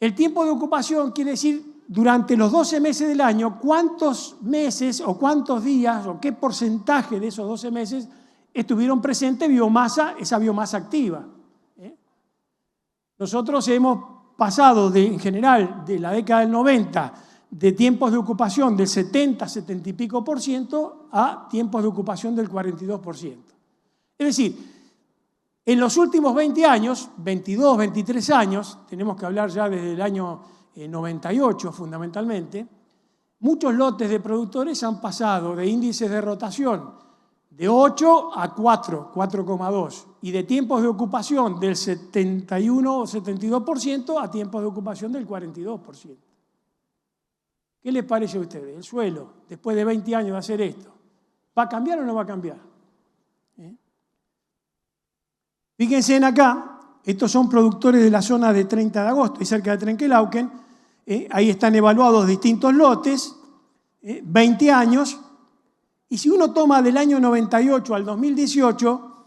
El tiempo de ocupación quiere decir, durante los 12 meses del año, cuántos meses o cuántos días o qué porcentaje de esos 12 meses estuvieron presentes biomasa, esa biomasa activa. Nosotros hemos pasado, en general, de la década del 90, de tiempos de ocupación del 70, 70 y pico por ciento a tiempos de ocupación del 42%. Es decir, en los últimos 20 años, 22, 23 años, tenemos que hablar ya desde el año 98 fundamentalmente, muchos lotes de productores han pasado de índices de rotación de 8 a 4, 4,2, y de tiempos de ocupación del 71 o 72% a tiempos de ocupación del 42%. ¿Qué les parece a ustedes? El suelo, después de 20 años de hacer esto, ¿va a cambiar o no va a cambiar? Fíjense en acá, estos son productores de la zona de 30 de agosto y cerca de Trenquelauquen. Ahí están evaluados distintos lotes, 20 años. Y si uno toma del año 98 al 2018,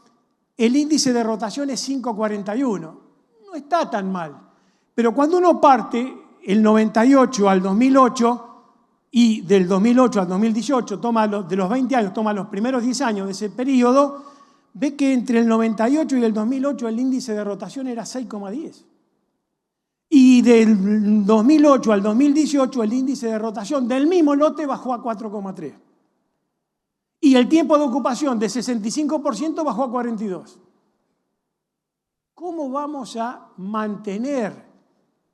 el índice de rotación es 5,41. No está tan mal. Pero cuando uno parte el 98 al 2008 y del 2008 al 2018, toma de los 20 años, toma los primeros 10 años de ese periodo, ve que entre el 98 y el 2008 el índice de rotación era 6,10. Y del 2008 al 2018 el índice de rotación del mismo lote bajó a 4,3. Y el tiempo de ocupación de 65% bajó a 42. ¿Cómo vamos a mantener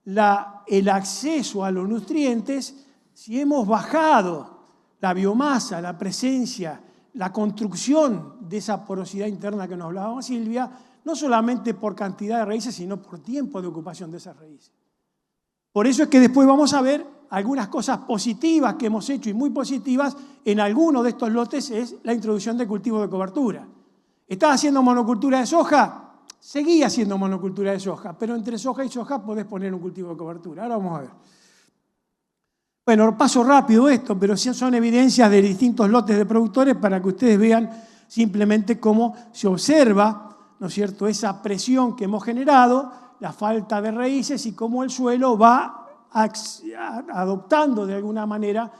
el acceso a los nutrientes si hemos bajado la biomasa, la presencia, la construcción de esa porosidad interna que nos hablaba Silvia, no solamente por cantidad de raíces, sino por tiempo de ocupación de esas raíces? Por eso es que después vamos a ver algunas cosas positivas que hemos hecho y muy positivas en algunos de estos lotes, es la introducción de cultivos de cobertura. ¿Estás haciendo monocultura de soja? Seguí haciendo monocultura de soja, pero entre soja y soja podés poner un cultivo de cobertura. Ahora vamos a ver. Bueno, paso rápido esto, pero sí son evidencias de distintos lotes de productores para que ustedes vean simplemente cómo se observa, ¿no es cierto?, esa presión que hemos generado, la falta de raíces y cómo el suelo va adoptando de alguna manera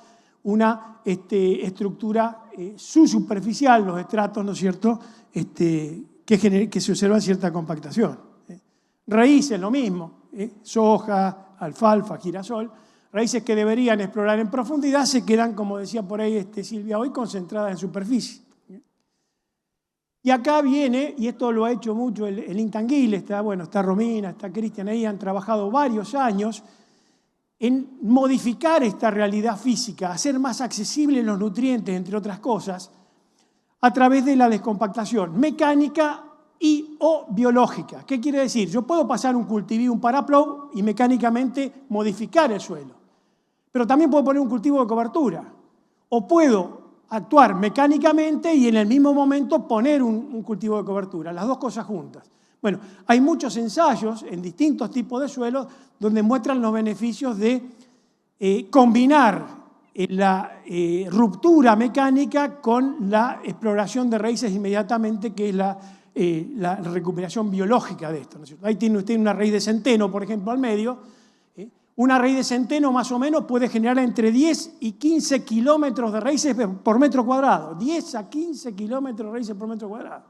una estructura subsuperficial, los estratos, ¿no es cierto?, que se observa cierta compactación. Raíces, lo mismo, soja, alfalfa, girasol, raíces que deberían explorar en profundidad se quedan, como decía por ahí Silvia hoy, concentradas en superficie. Y acá viene, y esto lo ha hecho mucho el Intanguil, está Romina, está Cristian ahí, han trabajado varios años en modificar esta realidad física, hacer más accesibles los nutrientes, entre otras cosas, a través de la descompactación mecánica y o biológica. ¿Qué quiere decir? Yo puedo pasar un cultiví, un paraplow y mecánicamente modificar el suelo. Pero también puedo poner un cultivo de cobertura. O puedo actuar mecánicamente y en el mismo momento poner un cultivo de cobertura. Las dos cosas juntas. Bueno, hay muchos ensayos en distintos tipos de suelos donde muestran los beneficios de combinar la ruptura mecánica con la exploración de raíces inmediatamente, que es la recuperación biológica de esto, ¿no es cierto? Ahí tiene usted una raíz de centeno, por ejemplo, al medio. Una raíz de centeno más o menos puede generar entre 10 y 15 kilómetros de raíces por metro cuadrado. 10 a 15 kilómetros de raíces por metro cuadrado.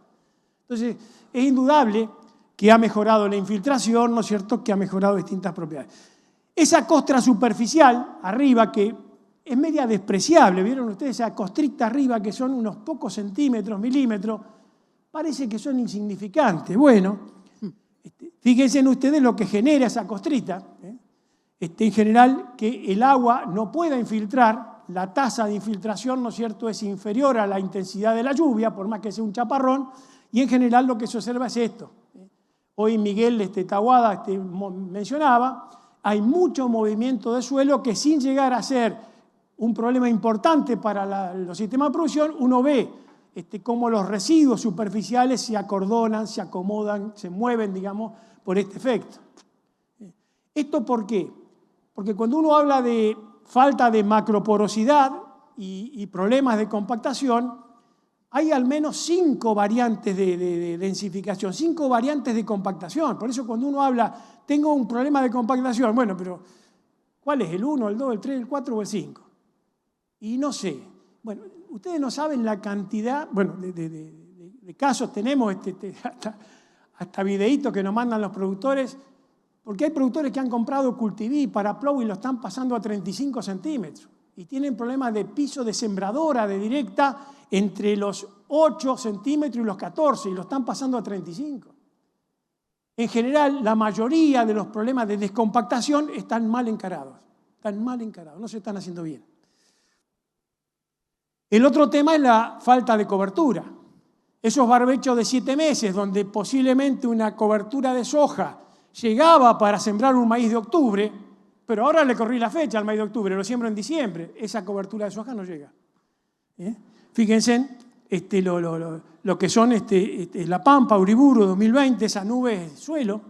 Entonces, es indudable que ha mejorado la infiltración, ¿no es cierto?, que ha mejorado distintas propiedades. Esa costra superficial, arriba, que es media despreciable, ¿vieron ustedes esa costrita arriba que son unos pocos centímetros, milímetros? Parece que son insignificantes. Bueno, fíjense en ustedes lo que genera esa costrita. En general, que el agua no pueda infiltrar, la tasa de infiltración, ¿no es cierto?, es inferior a la intensidad de la lluvia, por más que sea un chaparrón, y en general lo que se observa es esto. Hoy Miguel Tahuada mencionaba, hay mucho movimiento de suelo que sin llegar a ser un problema importante para los sistemas de producción, uno ve cómo los residuos superficiales se acordonan, se acomodan, se mueven, digamos, por este efecto. ¿Esto por qué? Porque cuando uno habla de falta de macroporosidad y problemas de compactación, hay al menos 5 variantes de densificación, 5 variantes de compactación. Por eso cuando uno habla, tengo un problema de compactación, bueno, pero ¿cuál es? ¿El 1, el 2, el 3, el 4 o el 5? Y no sé. Bueno, ustedes no saben la cantidad, bueno, de casos tenemos hasta videitos que nos mandan los productores, porque hay productores que han comprado cultiví, paraplow y lo están pasando a 35 centímetros y tienen problemas de piso de sembradora, de directa, entre los 8 centímetros y los 14 y lo están pasando a 35. En general, la mayoría de los problemas de descompactación están mal encarados, no se están haciendo bien. El otro tema es la falta de cobertura. Esos barbechos de 7 meses, donde posiblemente una cobertura de soja llegaba para sembrar un maíz de octubre, pero ahora le corrí la fecha al maíz de octubre, lo siembro en diciembre, esa cobertura de soja no llega. Fíjense lo que son La Pampa, Uriburu 2020, esa nube es suelo.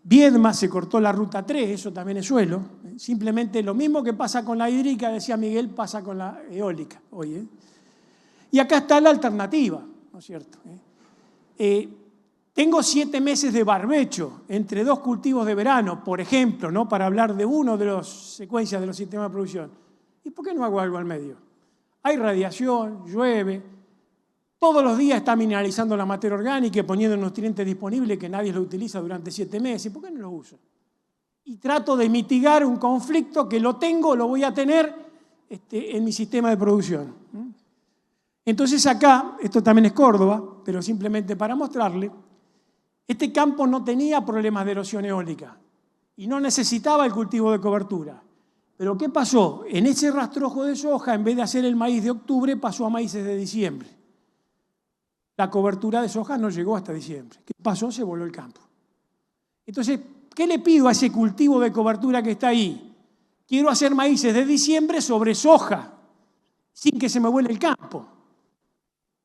Viedma se cortó la ruta 3, eso también es suelo. Simplemente lo mismo que pasa con la hídrica, decía Miguel, pasa con la eólica hoy. Y acá está la alternativa, ¿no es cierto? Tengo 7 meses de barbecho entre 2 cultivos de verano, por ejemplo, ¿no?, para hablar de uno de las secuencias de los sistemas de producción. ¿Y por qué no hago algo al medio? Hay radiación, llueve, todos los días está mineralizando la materia orgánica y poniendo nutrientes disponibles que nadie lo utiliza durante 7 meses. ¿Por qué no lo uso? Y trato de mitigar un conflicto que lo voy a tener en mi sistema de producción. Entonces acá, esto también es Córdoba, pero simplemente para mostrarle, este campo no tenía problemas de erosión eólica y no necesitaba el cultivo de cobertura. Pero ¿qué pasó? En ese rastrojo de soja, en vez de hacer el maíz de octubre, pasó a maíces de diciembre. La cobertura de soja no llegó hasta diciembre. ¿Qué pasó? Se voló el campo. Entonces, ¿qué le pido a ese cultivo de cobertura que está ahí? Quiero hacer maíces de diciembre sobre soja, sin que se me vuele el campo.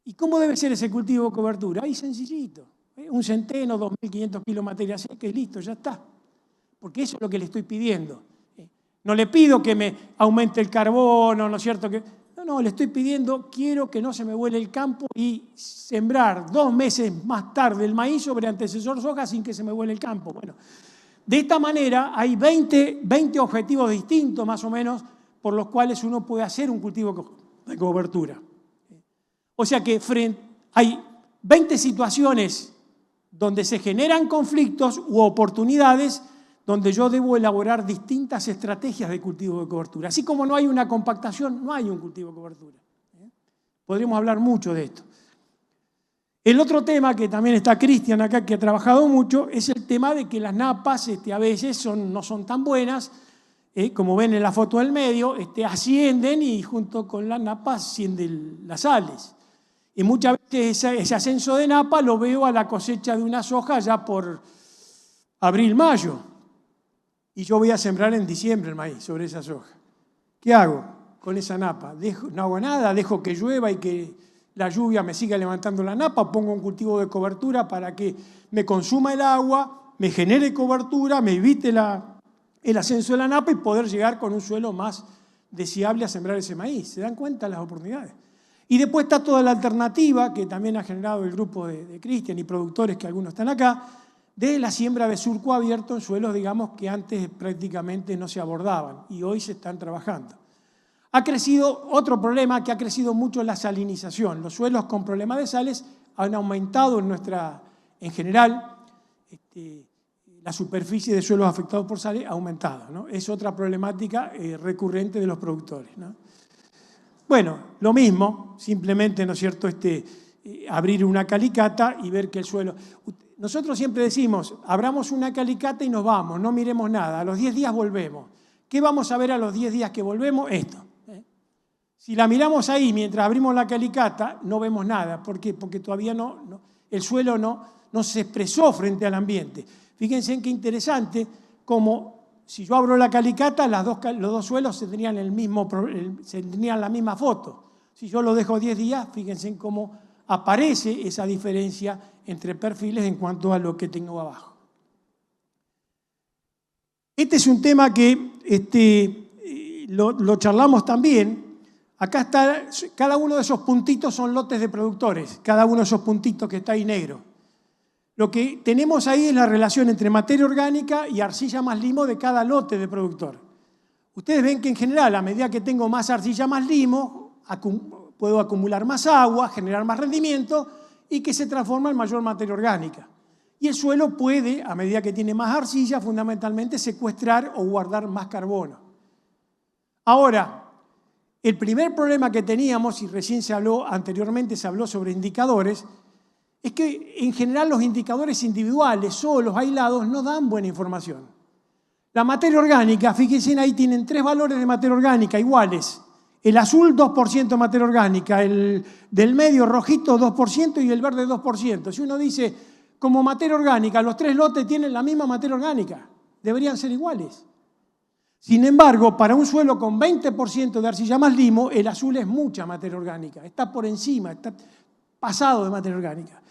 ¿Y cómo debe ser ese cultivo de cobertura? Ahí sencillito. Un centeno, 2.500 kilos de materia seca y listo, ya está. Porque eso es lo que le estoy pidiendo. No le pido que me aumente el carbono, ¿no es cierto? No, le estoy pidiendo, quiero que no se me vuele el campo y sembrar 2 meses más tarde el maíz sobre antecesor soja sin que se me vuele el campo. Bueno, de esta manera hay 20 objetivos distintos más o menos por los cuales uno puede hacer un cultivo de cobertura. O sea que hay 20 situaciones donde se generan conflictos u oportunidades donde yo debo elaborar distintas estrategias de cultivo de cobertura. Así como no hay una compactación, no hay un cultivo de cobertura. Podríamos hablar mucho de esto. El otro tema que también está Cristian acá, que ha trabajado mucho, es el tema de que las napas a veces no son tan buenas, como ven en la foto del medio, ascienden y junto con las napas ascienden las sales. Y muchas veces ese ascenso de napa lo veo a la cosecha de una soja ya por abril, mayo. Y yo voy a sembrar en diciembre el maíz sobre esa soja. ¿Qué hago con esa napa? No hago nada, dejo que llueva y que la lluvia me siga levantando la napa, pongo un cultivo de cobertura para que me consuma el agua, me genere cobertura, me evite el ascenso de la napa y poder llegar con un suelo más deseable a sembrar ese maíz. ¿Se dan cuenta las oportunidades? Y después está toda la alternativa que también ha generado el grupo de Cristian y productores, que algunos están acá, de la siembra de surco abierto en suelos, digamos, que antes prácticamente no se abordaban y hoy se están trabajando. Ha crecido otro problema, que ha crecido mucho la salinización. Los suelos con problemas de sales han aumentado en general, la superficie de suelos afectados por sales ha aumentado, ¿no? Es otra problemática recurrente de los productores, ¿no? Bueno, lo mismo, simplemente, ¿no es cierto?, abrir una calicata y ver que el suelo... Nosotros siempre decimos, abramos una calicata y nos vamos, no miremos nada, a los 10 días volvemos. ¿Qué vamos a ver a los 10 días que volvemos? Esto. Si la miramos ahí mientras abrimos la calicata, no vemos nada. ¿Por qué? Porque todavía el suelo no se expresó frente al ambiente. Fíjense en qué interesante, como si yo abro la calicata, los dos suelos tendrían la misma foto. Si yo lo dejo 10 días, fíjense en cómo aparece esa diferencia entre perfiles en cuanto a lo que tengo abajo. Este es un tema que lo charlamos también. Acá está, cada uno de esos puntitos son lotes de productores, cada uno de esos puntitos que está ahí negro. Lo que tenemos ahí es la relación entre materia orgánica y arcilla más limo de cada lote de productor. Ustedes ven que en general, a medida que tengo más arcilla más limo, puedo acumular más agua, generar más rendimiento y que se transforma en mayor materia orgánica. Y el suelo puede, a medida que tiene más arcilla, fundamentalmente secuestrar o guardar más carbono. Ahora, el primer problema que teníamos, y recién anteriormente se habló sobre indicadores, es que en general los indicadores individuales, solos, aislados, no dan buena información. La materia orgánica, fíjense ahí, tienen 3 valores de materia orgánica iguales. El azul 2% de materia orgánica, el del medio rojito 2% y el verde 2%. Si uno dice, como materia orgánica, los 3 lotes tienen la misma materia orgánica, deberían ser iguales. Sin embargo, para un suelo con 20% de arcilla más limo, el azul es mucha materia orgánica, está por encima, está pasado de materia orgánica.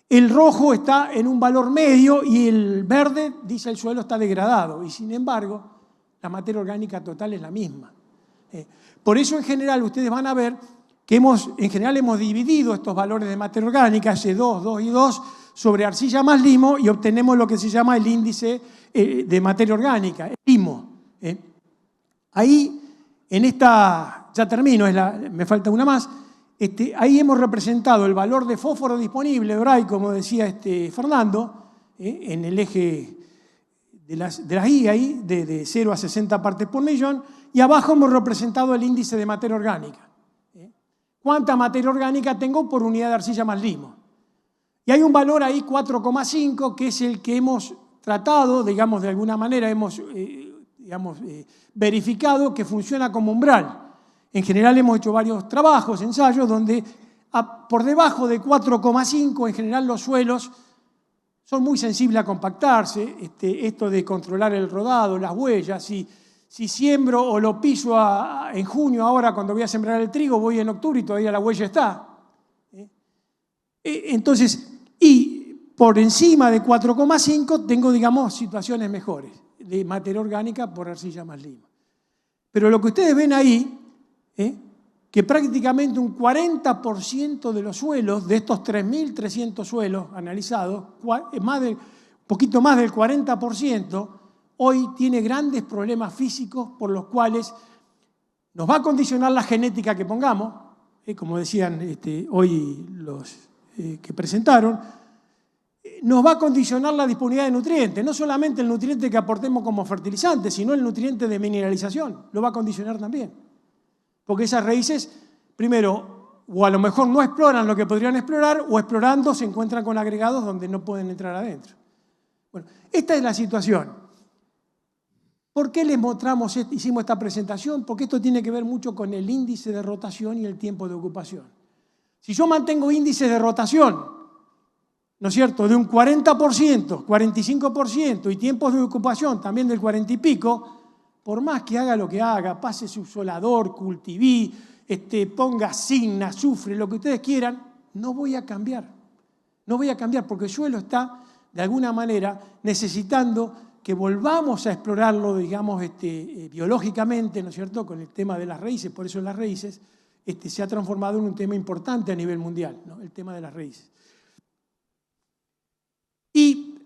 El rojo está en un valor medio y el verde, dice el suelo, está degradado. Y sin embargo, la materia orgánica total es la misma. Por eso, en general, ustedes van a ver que hemos dividido estos valores de materia orgánica, S2, 2 y 2, sobre arcilla más limo y obtenemos lo que se llama el índice de materia orgánica, el limo. Ahí, ya termino, me falta una más. Ahí hemos representado el valor de fósforo disponible, Bray, como decía Fernando, en el eje de las I ahí, de 0 a 60 partes por millón, y abajo hemos representado el índice de materia orgánica. ¿Cuánta materia orgánica tengo por unidad de arcilla más limo? Y hay un valor ahí, 4,5, que es el que hemos tratado, digamos, de alguna manera, hemos verificado que funciona como umbral. En general hemos hecho varios trabajos, ensayos, donde por debajo de 4,5 en general los suelos son muy sensibles a compactarse. Esto de controlar el rodado, las huellas, si siembro o lo piso en junio, ahora cuando voy a sembrar el trigo, voy en octubre y todavía la huella está. Entonces, y por encima de 4,5 tengo, digamos, situaciones mejores de materia orgánica por arcilla más lima. Pero lo que ustedes ven ahí, que prácticamente un 40% de los suelos, de estos 3.300 suelos analizados, poquito más del 40%, hoy tiene grandes problemas físicos por los cuales nos va a condicionar la genética que pongamos, como decían hoy los que presentaron, nos va a condicionar la disponibilidad de nutrientes, no solamente el nutriente que aportemos como fertilizante, sino el nutriente de mineralización, lo va a condicionar también. Porque esas raíces, primero, o a lo mejor no exploran lo que podrían explorar, o explorando se encuentran con agregados donde no pueden entrar adentro. Bueno, esta es la situación. ¿Por qué les hicimos esta presentación? Porque esto tiene que ver mucho con el índice de rotación y el tiempo de ocupación. Si yo mantengo índices de rotación, ¿no es cierto?, de un 40%, 45% y tiempos de ocupación también del 40 y pico, por más que haga lo que haga, pase subsolador, cultiví, ponga signa, azufre, lo que ustedes quieran, no voy a cambiar. No voy a cambiar porque el suelo está, de alguna manera, necesitando que volvamos a explorarlo, digamos, biológicamente, ¿no es cierto?, con el tema de las raíces. Por eso las raíces se ha transformado en un tema importante a nivel mundial, ¿no?, el tema de las raíces. Y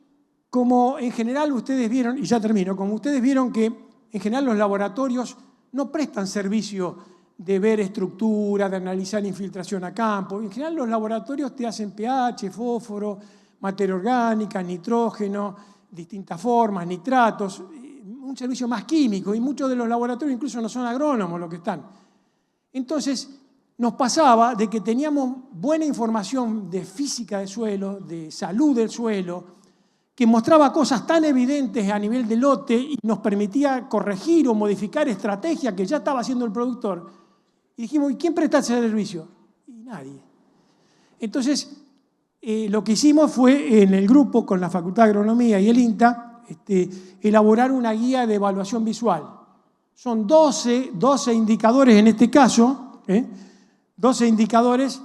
como en general ustedes vieron, y ya termino, como ustedes vieron que en general los laboratorios no prestan servicio de ver estructura, de analizar infiltración a campo. En general los laboratorios te hacen pH, fósforo, materia orgánica, nitrógeno, distintas formas, nitratos, un servicio más químico, y muchos de los laboratorios incluso no son agrónomos los que están. Entonces nos pasaba de que teníamos buena información de física del suelo, de salud del suelo, que mostraba cosas tan evidentes a nivel de lote y nos permitía corregir o modificar estrategias que ya estaba haciendo el productor. Y dijimos, ¿y quién presta ese servicio? Y nadie. Entonces, lo que hicimos fue, en el grupo, con la Facultad de Agronomía y el INTA, elaborar una guía de evaluación visual. Son 12 indicadores en este caso, 12 indicadores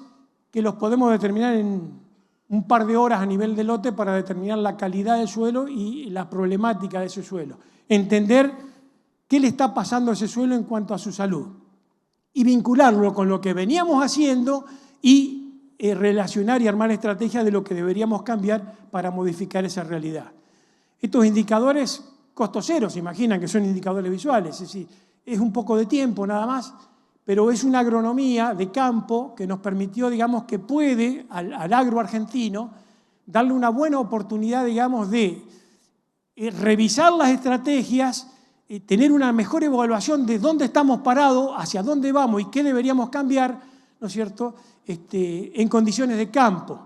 que los podemos determinar en un par de horas a nivel de lote para determinar la calidad del suelo y la problemática de ese suelo. Entender qué le está pasando a ese suelo en cuanto a su salud. Y vincularlo con lo que veníamos haciendo y relacionar y armar estrategias de lo que deberíamos cambiar para modificar esa realidad. Estos indicadores, costo cero, se imaginan que son indicadores visuales, es decir, es un poco de tiempo nada más, pero es una agronomía de campo que nos permitió, digamos, que puede al agro argentino darle una buena oportunidad, digamos, de revisar las estrategias, tener una mejor evaluación de dónde estamos parados, hacia dónde vamos y qué deberíamos cambiar, ¿no es cierto?, en condiciones de campo,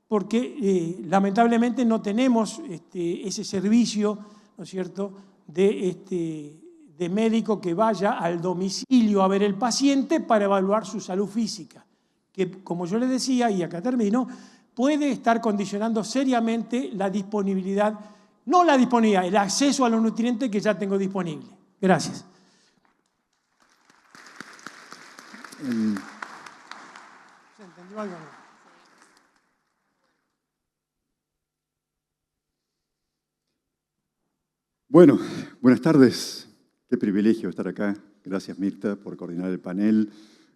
porque lamentablemente no tenemos ese servicio, ¿no es cierto?, de médico que vaya al domicilio a ver el paciente para evaluar su salud física, que, como yo les decía, y acá termino, puede estar condicionando seriamente la disponibilidad, no la disponibilidad, el acceso a los nutrientes que ya tengo disponible. Gracias. ¿Se entendió algo? Bueno, buenas tardes. Qué privilegio estar acá. Gracias, Mirta, por coordinar el panel.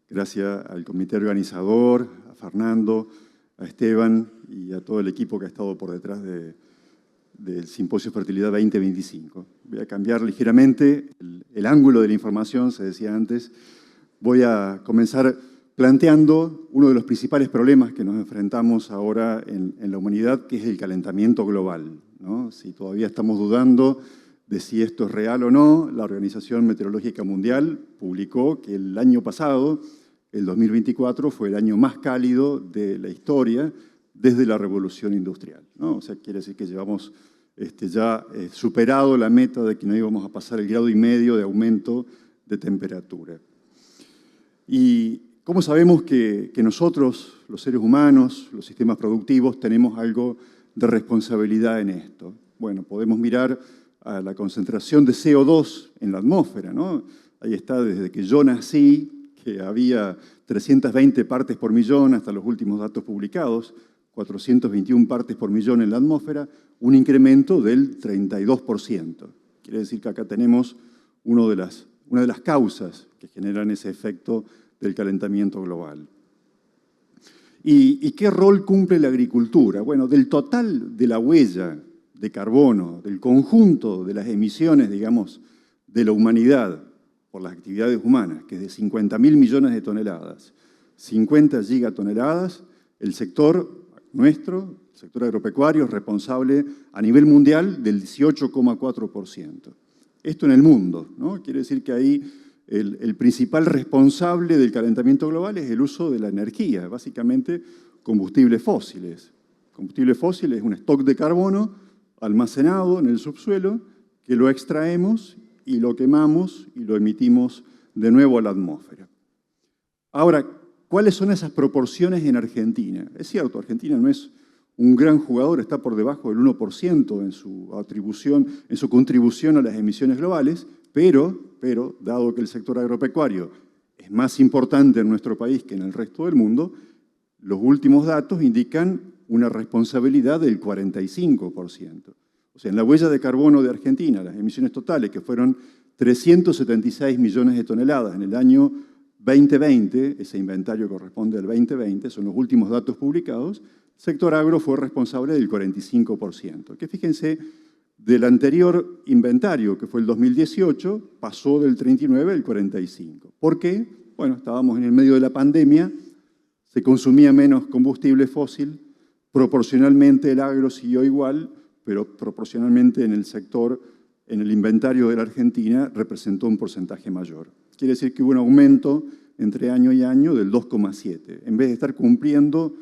Gracias al comité organizador, a Fernando, a Esteban y a todo el equipo que ha estado por detrás del Simposio Fertilidad 2025. Voy a cambiar ligeramente el ángulo de la información, se decía antes. Voy a comenzar planteando uno de los principales problemas que nos enfrentamos ahora en la humanidad, que es el calentamiento global, ¿no? Si todavía estamos dudando de si esto es real o no, la Organización Meteorológica Mundial publicó que el año pasado, el 2024, fue el año más cálido de la historia desde la Revolución Industrial, ¿no? O sea, quiere decir que llevamos ya superado la meta de que no íbamos a pasar el 1,5 grados de aumento de temperatura. Y ¿cómo sabemos que nosotros, los seres humanos, los sistemas productivos, tenemos algo de responsabilidad en esto? Bueno, podemos mirar a la concentración de CO2 en la atmósfera, ¿no? Ahí está, desde que yo nací, que había 320 partes por millón hasta los últimos datos publicados, 421 partes por millón en la atmósfera, un incremento del 32%. Quiere decir que acá tenemos una de las causas que generan ese efecto del calentamiento global. ¿Y qué rol cumple la agricultura? Bueno, del total de la huella de carbono, del conjunto de las emisiones, digamos, de la humanidad por las actividades humanas, que es de 50.000 millones de toneladas, 50 gigatoneladas, el sector nuestro, el sector agropecuario, es responsable a nivel mundial del 18,4%. Esto en el mundo, ¿no? Quiere decir que ahí el principal responsable del calentamiento global es el uso de la energía, básicamente combustibles fósiles. Combustible fósil es un stock de carbono almacenado en el subsuelo, que lo extraemos y lo quemamos y lo emitimos de nuevo a la atmósfera. Ahora, ¿Cuáles son esas proporciones en Argentina? Es cierto, Argentina no es un gran jugador, está por debajo del 1% en su contribución a las emisiones globales, pero, dado que el sector agropecuario es más importante en nuestro país que en el resto del mundo, los últimos datos indican una responsabilidad del 45%. O sea, en la huella de carbono de Argentina, las emisiones totales, que fueron 376 millones de toneladas en el año 2020, ese inventario corresponde al 2020, son los últimos datos publicados, el sector agro fue responsable del 45%. Que fíjense, del anterior inventario, que fue el 2018, pasó del 39 al 45. ¿Por qué? Bueno, estábamos en el medio de la pandemia, se consumía menos combustible fósil, proporcionalmente el agro siguió igual, pero proporcionalmente en el sector, en el inventario de la Argentina, representó un porcentaje mayor. Quiere decir que hubo un aumento entre año y año del 2,7. En vez de estar cumpliendo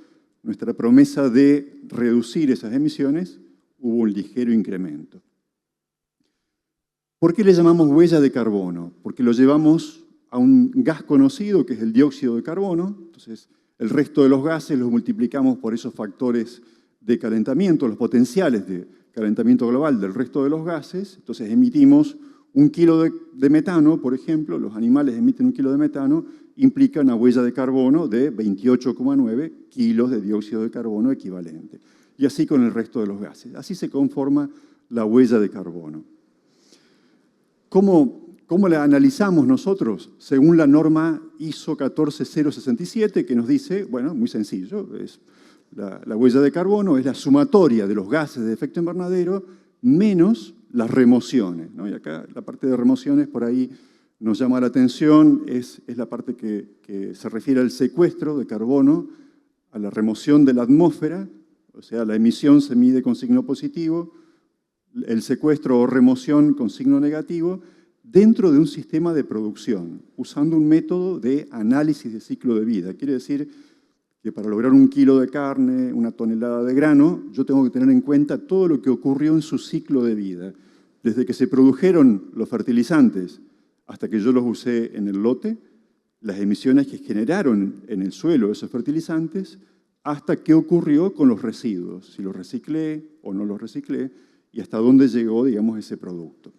nuestra promesa de reducir esas emisiones, hubo un ligero incremento. ¿Por qué le llamamos huella de carbono? Porque lo llevamos a un gas conocido, que es el dióxido de carbono. Entonces, el resto de los gases los multiplicamos por esos factores de calentamiento, los potenciales de calentamiento global del resto de los gases. Entonces, emitimos 1 kilo de metano, por ejemplo, los animales emiten 1 kilo de metano, implica una huella de carbono de 28,9 kilos de dióxido de carbono equivalente. Y así con el resto de los gases. Así se conforma la huella de carbono. ¿Cómo la analizamos nosotros? Según la norma ISO 14067, que nos dice, bueno, muy sencillo, la huella de carbono es la sumatoria de los gases de efecto invernadero menos las remociones, ¿no? Y acá la parte de remociones por ahí nos llama la atención, es la parte que se refiere al secuestro de carbono, a la remoción de la atmósfera, o sea, la emisión se mide con signo positivo, el secuestro o remoción con signo negativo, dentro de un sistema de producción, usando un método de análisis de ciclo de vida. Quiere decir que para lograr 1 kilo de carne, 1 tonelada de grano, yo tengo que tener en cuenta todo lo que ocurrió en su ciclo de vida. Desde que se produjeron los fertilizantes hasta que yo los usé en el lote, las emisiones que generaron en el suelo esos fertilizantes, hasta qué ocurrió con los residuos, si los reciclé o no los reciclé, y hasta dónde llegó, digamos, ese producto.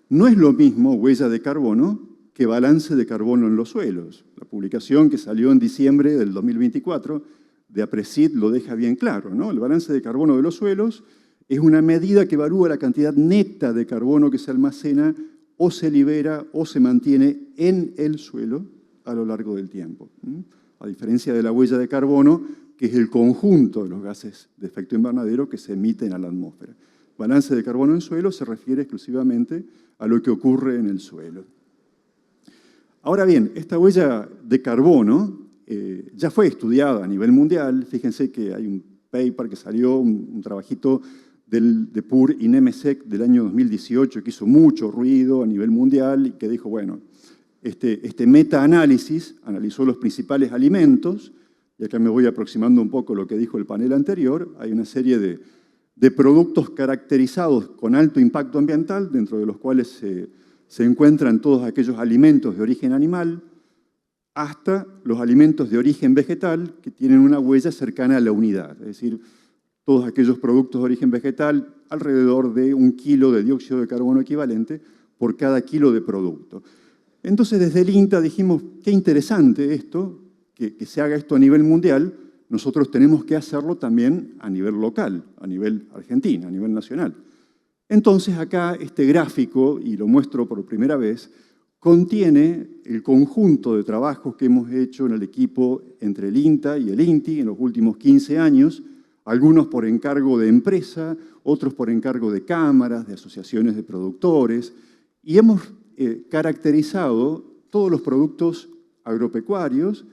No es lo mismo huella de carbono que balance de carbono en los suelos. La publicación que salió en diciembre del 2024 de APRESID lo deja bien claro, ¿no? El balance de carbono de los suelos es una medida que evalúa la cantidad neta de carbono que se almacena o se libera o se mantiene en el suelo a lo largo del tiempo. A diferencia de la huella de carbono, que es el conjunto de los gases de efecto invernadero que se emiten a la atmósfera. Balance de carbono en suelo se refiere exclusivamente a lo que ocurre en el suelo. Ahora bien, esta huella de carbono ya fue estudiada a nivel mundial. Fíjense que hay un paper que salió, un trabajito de PUR y NEMESEC del año 2018 que hizo mucho ruido a nivel mundial y que dijo, bueno, este meta-análisis analizó los principales alimentos, y acá me voy aproximando un poco a lo que dijo el panel anterior. Hay una serie de productos caracterizados con alto impacto ambiental, dentro de los cuales se encuentran todos aquellos alimentos de origen animal, hasta los alimentos de origen vegetal que tienen una huella cercana a la unidad. Es decir, todos aquellos productos de origen vegetal, alrededor de 1 kilo de dióxido de carbono equivalente por cada kilo de producto. Entonces, desde el INTA dijimos, qué interesante esto, que se haga esto a nivel mundial. Nosotros tenemos que hacerlo también a nivel local, a nivel argentino, a nivel nacional. Entonces acá este gráfico, y lo muestro por primera vez, contiene el conjunto de trabajos que hemos hecho en el equipo entre el INTA y el INTI en los últimos 15 años, algunos por encargo de empresa, otros por encargo de cámaras, de asociaciones de productores, y hemos caracterizado todos los productos agropecuarios,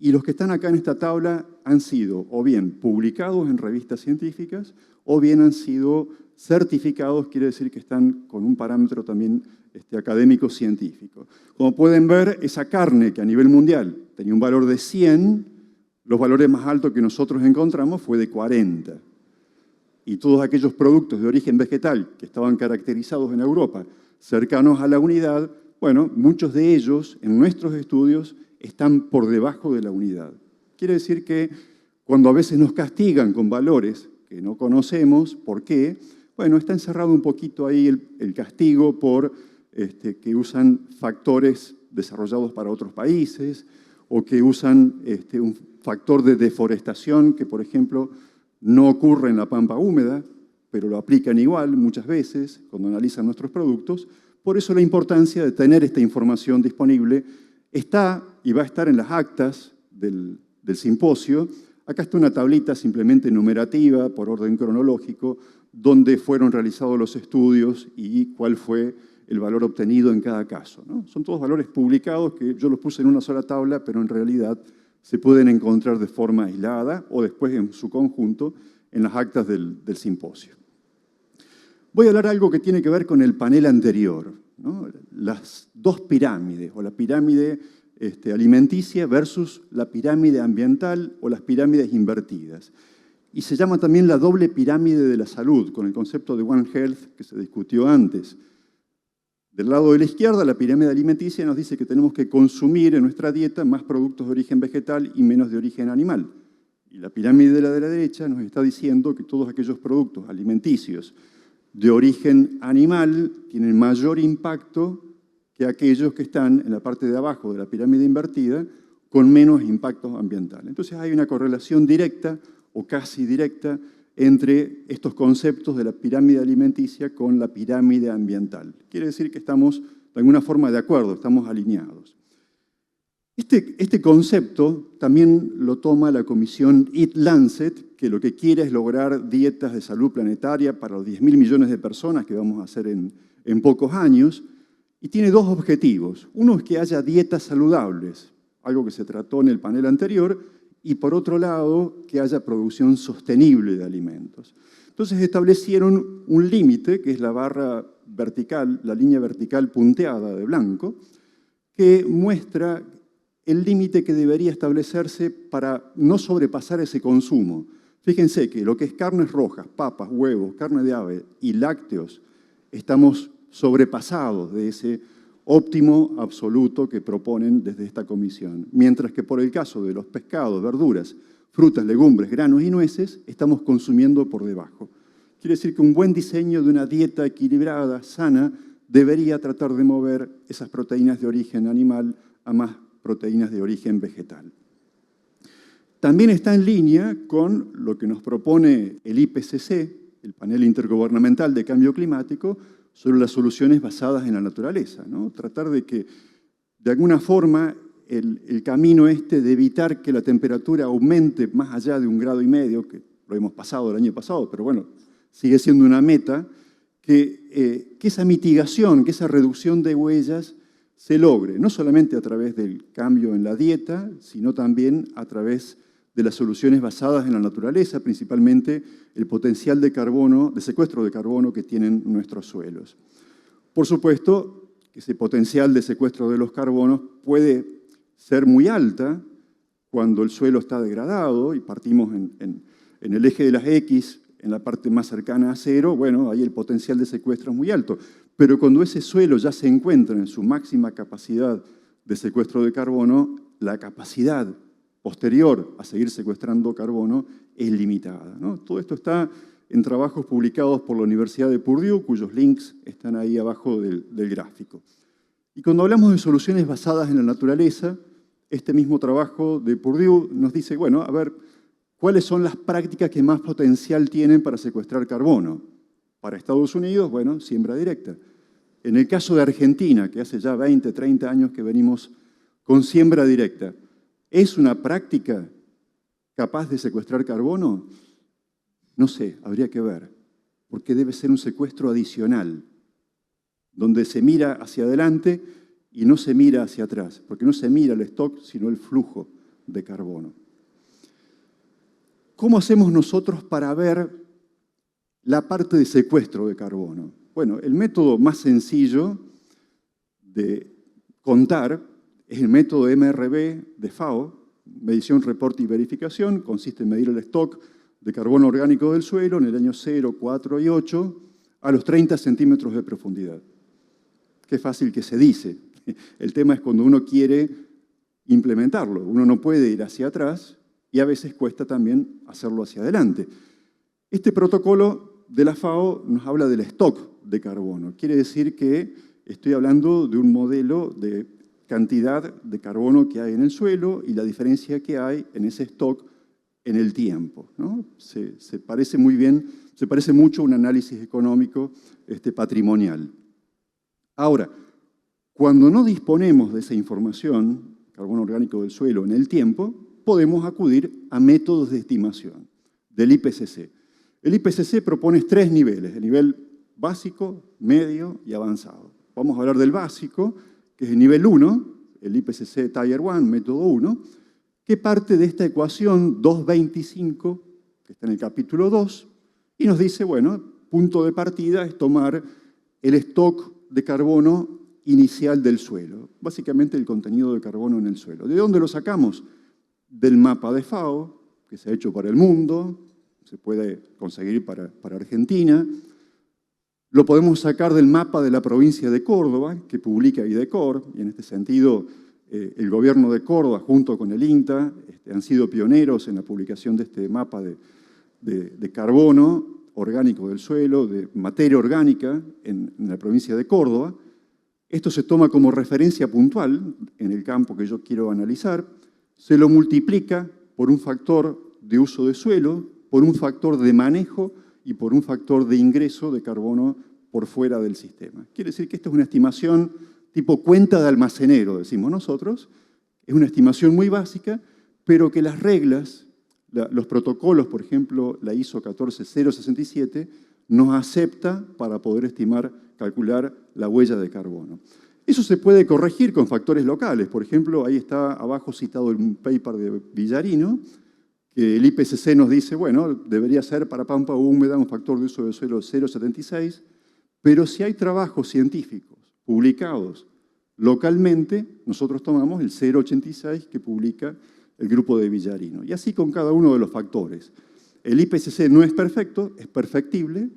y los que están acá en esta tabla han sido o bien publicados en revistas científicas o bien han sido certificados, quiere decir que están con un parámetro también académico científico. Como pueden ver, esa carne que a nivel mundial tenía un valor de 100, los valores más altos que nosotros encontramos fue de 40. Y todos aquellos productos de origen vegetal que estaban caracterizados en Europa cercanos a la unidad, bueno, muchos de ellos en nuestros estudios están por debajo de la unidad. Quiere decir que cuando a veces nos castigan con valores que no conocemos, ¿por qué? Bueno, está encerrado un poquito ahí el castigo por que usan factores desarrollados para otros países o que usan un factor de deforestación que, por ejemplo, no ocurre en la pampa húmeda, pero lo aplican igual muchas veces cuando analizan nuestros productos. Por eso la importancia de tener esta información disponible está y va a estar en las actas del simposio. Acá está una tablita simplemente numerativa por orden cronológico, donde fueron realizados los estudios y cuál fue el valor obtenido en cada caso, ¿no? Son todos valores publicados que yo los puse en una sola tabla, pero en realidad se pueden encontrar de forma aislada o después en su conjunto en las actas del simposio. Voy a hablar de algo que tiene que ver con el panel anterior, ¿no? Las dos pirámides, o la pirámide alimenticia versus la pirámide ambiental o las pirámides invertidas. Y se llama también la doble pirámide de la salud, con el concepto de One Health que se discutió antes. Del lado de la izquierda, la pirámide alimenticia nos dice que tenemos que consumir en nuestra dieta más productos de origen vegetal y menos de origen animal. Y la pirámide de la derecha nos está diciendo que todos aquellos productos alimenticios de origen animal tienen mayor impacto que aquellos que están en la parte de abajo de la pirámide invertida con menos impacto ambiental. Entonces hay una correlación directa o casi directa entre estos conceptos de la pirámide alimenticia con la pirámide ambiental. Quiere decir que estamos de alguna forma de acuerdo, estamos alineados. Este concepto también lo toma la comisión Eat Lancet, que lo que quiere es lograr dietas de salud planetaria para los 10.000 millones de personas que vamos a hacer en pocos años, y tiene dos objetivos. Uno es que haya dietas saludables, algo que se trató en el panel anterior, y por otro lado, que haya producción sostenible de alimentos. Entonces establecieron un límite, que es la barra vertical, la línea vertical punteada de blanco, que muestra el límite que debería establecerse para no sobrepasar ese consumo. Fíjense que lo que es carnes rojas, papas, huevos, carne de ave y lácteos, estamos sobrepasados de ese óptimo absoluto que proponen desde esta comisión. Mientras que por el caso de los pescados, verduras, frutas, legumbres, granos y nueces, estamos consumiendo por debajo. Quiere decir que un buen diseño de una dieta equilibrada, sana, debería tratar de mover esas proteínas de origen animal a más proteínas de origen vegetal. También está en línea con lo que nos propone el IPCC, el Panel Intergubernamental de Cambio Climático, sobre las soluciones basadas en la naturaleza, ¿no? Tratar de que, de alguna forma, el camino de evitar que la temperatura aumente más allá de 1,5 grados, que lo hemos pasado el año pasado, pero bueno, sigue siendo una meta, que esa mitigación, que esa reducción de huellas se logre, no solamente a través del cambio en la dieta, sino también a través de las soluciones basadas en la naturaleza, principalmente el potencial de carbono, de secuestro de carbono que tienen nuestros suelos. Por supuesto que ese potencial de secuestro de los carbonos puede ser muy alta cuando el suelo está degradado y partimos en el eje de las X, en la parte más cercana a cero, bueno, ahí el potencial de secuestro es muy alto. Pero cuando ese suelo ya se encuentra en su máxima capacidad de secuestro de carbono, la capacidad posterior a seguir secuestrando carbono es limitada, ¿no? Todo esto está en trabajos publicados por la Universidad de Purdue, cuyos links están ahí abajo del gráfico. Y cuando hablamos de soluciones basadas en la naturaleza, este mismo trabajo de Purdue nos dice, bueno, a ver, ¿cuáles son las prácticas que más potencial tienen para secuestrar carbono? Para Estados Unidos, bueno, siembra directa. En el caso de Argentina, que hace ya 20, 30 años que venimos con siembra directa, ¿es una práctica capaz de secuestrar carbono? No sé, habría que ver, porque debe ser un secuestro adicional, donde se mira hacia adelante y no se mira hacia atrás, porque no se mira el stock, sino el flujo de carbono. ¿Cómo hacemos nosotros para ver la parte de secuestro de carbono? Bueno, el método más sencillo de contar es el método MRV de FAO, medición, reporte y verificación. Consiste en medir el stock de carbono orgánico del suelo en el año 0, 4 y 8 a los 30 centímetros de profundidad. Qué fácil que se dice. El tema es cuando uno quiere implementarlo. Uno no puede ir hacia atrás y a veces cuesta también hacerlo hacia adelante. Este protocolo de la FAO nos habla del stock de carbono. Quiere decir que estoy hablando de un modelo de cantidad de carbono que hay en el suelo y la diferencia que hay en ese stock en el tiempo, ¿no? Se parece muy bien, se parece mucho a un análisis económico patrimonial. Ahora, cuando no disponemos de esa información, carbono orgánico del suelo en el tiempo, podemos acudir a métodos de estimación del IPCC. El IPCC propone 3 niveles, el nivel básico, medio y avanzado. Vamos a hablar del básico, que es el nivel 1, el IPCC Tier 1, método 1, que parte de esta ecuación 225, que está en el capítulo 2, y nos dice, bueno, punto de partida es tomar el stock de carbono inicial del suelo, básicamente el contenido de carbono en el suelo. ¿De dónde lo sacamos? Del mapa de FAO, que se ha hecho para el mundo, se puede conseguir para Argentina. Lo podemos sacar del mapa de la provincia de Córdoba, que publica IDECOR, y en este sentido el gobierno de Córdoba, junto con el INTA, han sido pioneros en la publicación de este mapa de carbono orgánico del suelo, de materia orgánica en la provincia de Córdoba. Esto se toma como referencia puntual en el campo que yo quiero analizar, se lo multiplica por un factor de uso de suelo, por un factor de manejo y por un factor de ingreso de carbono por fuera del sistema. Quiere decir que esta es una estimación tipo cuenta de almacenero, decimos nosotros. Es una estimación muy básica, pero que las reglas, los protocolos, por ejemplo, la ISO 14067, nos acepta para poder estimar, calcular la huella de carbono. Eso se puede corregir con factores locales. Por ejemplo, ahí está abajo citado un paper de Villarino, que el IPCC nos dice, bueno, debería ser para pampa húmeda un factor de uso de suelo 0,76, pero si hay trabajos científicos publicados localmente, nosotros tomamos el 0,86 que publica el grupo de Villarino. Y así con cada uno de los factores. El IPCC no es perfecto, es perfectible,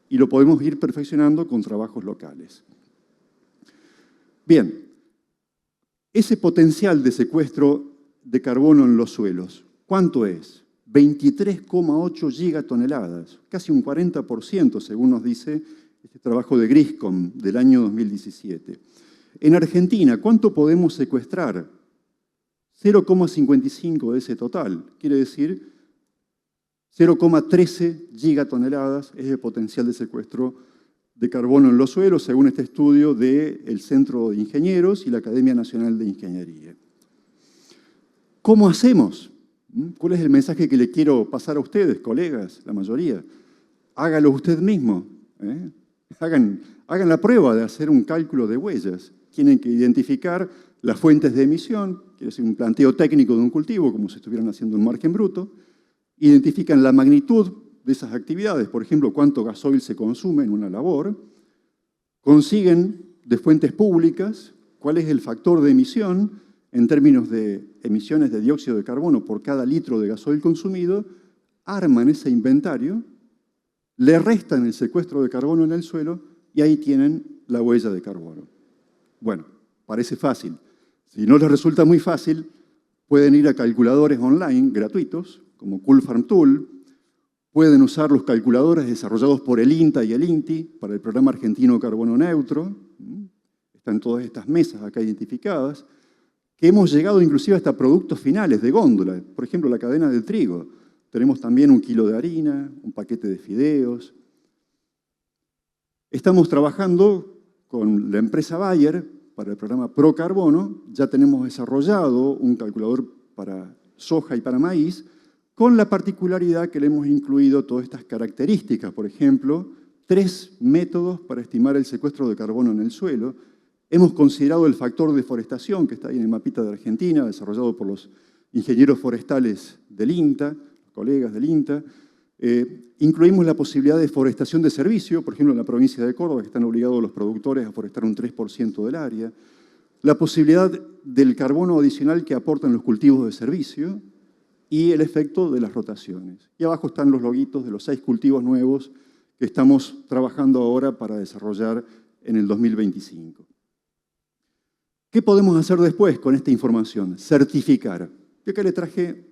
y lo podemos ir perfeccionando con trabajos locales. Bien, ese potencial de secuestro de carbono en los suelos, ¿cuánto es? 23,8 gigatoneladas, casi un 40%, según nos dice este trabajo de Griscom del año 2017. En Argentina, ¿cuánto podemos secuestrar? 0,55 de ese total, quiere decir 0,13 gigatoneladas es el potencial de secuestro de carbono en los suelos, según este estudio del Centro de Ingenieros y la Academia Nacional de Ingeniería. ¿Cómo hacemos? ¿Cuál es el mensaje que le quiero pasar a ustedes, colegas, la mayoría? Hágalo usted mismo. Hagan la prueba de hacer un cálculo de huellas. Tienen que identificar las fuentes de emisión, quiere decir un planteo técnico de un cultivo, como si estuvieran haciendo un margen bruto. Identifican la magnitud de esas actividades, por ejemplo, cuánto gasoil se consume en una labor. Consiguen de fuentes públicas cuál es el factor de emisión en términos de emisiones de dióxido de carbono por cada litro de gasoil consumido, arman ese inventario, le restan el secuestro de carbono en el suelo y ahí tienen la huella de carbono. Bueno, parece fácil. Si no les resulta muy fácil, pueden ir a calculadores online gratuitos, como Cool Farm Tool, pueden usar los calculadores desarrollados por el INTA y el INTI para el Programa Argentino Carbono Neutro. Están todas estas mesas acá identificadas, que hemos llegado inclusive hasta productos finales de góndola. Por ejemplo, la cadena del trigo. Tenemos también 1 kilo de harina, un paquete de fideos. Estamos trabajando con la empresa Bayer para el programa Pro Carbono. Ya tenemos desarrollado un calculador para soja y para maíz, con la particularidad que le hemos incluido todas estas características. Por ejemplo, 3 métodos para estimar el secuestro de carbono en el suelo. Hemos considerado el factor de deforestación, que está ahí en el mapita de Argentina, desarrollado por los ingenieros forestales del INTA, colegas del INTA. Incluimos la posibilidad de deforestación de servicio, por ejemplo, en la provincia de Córdoba, que están obligados los productores a forestar un 3% del área. La posibilidad del carbono adicional que aportan los cultivos de servicio y el efecto de las rotaciones. Y abajo están los loguitos de los 6 cultivos nuevos que estamos trabajando ahora para desarrollar en el 2025. ¿Qué podemos hacer después con esta información? Certificar. Yo acá le traje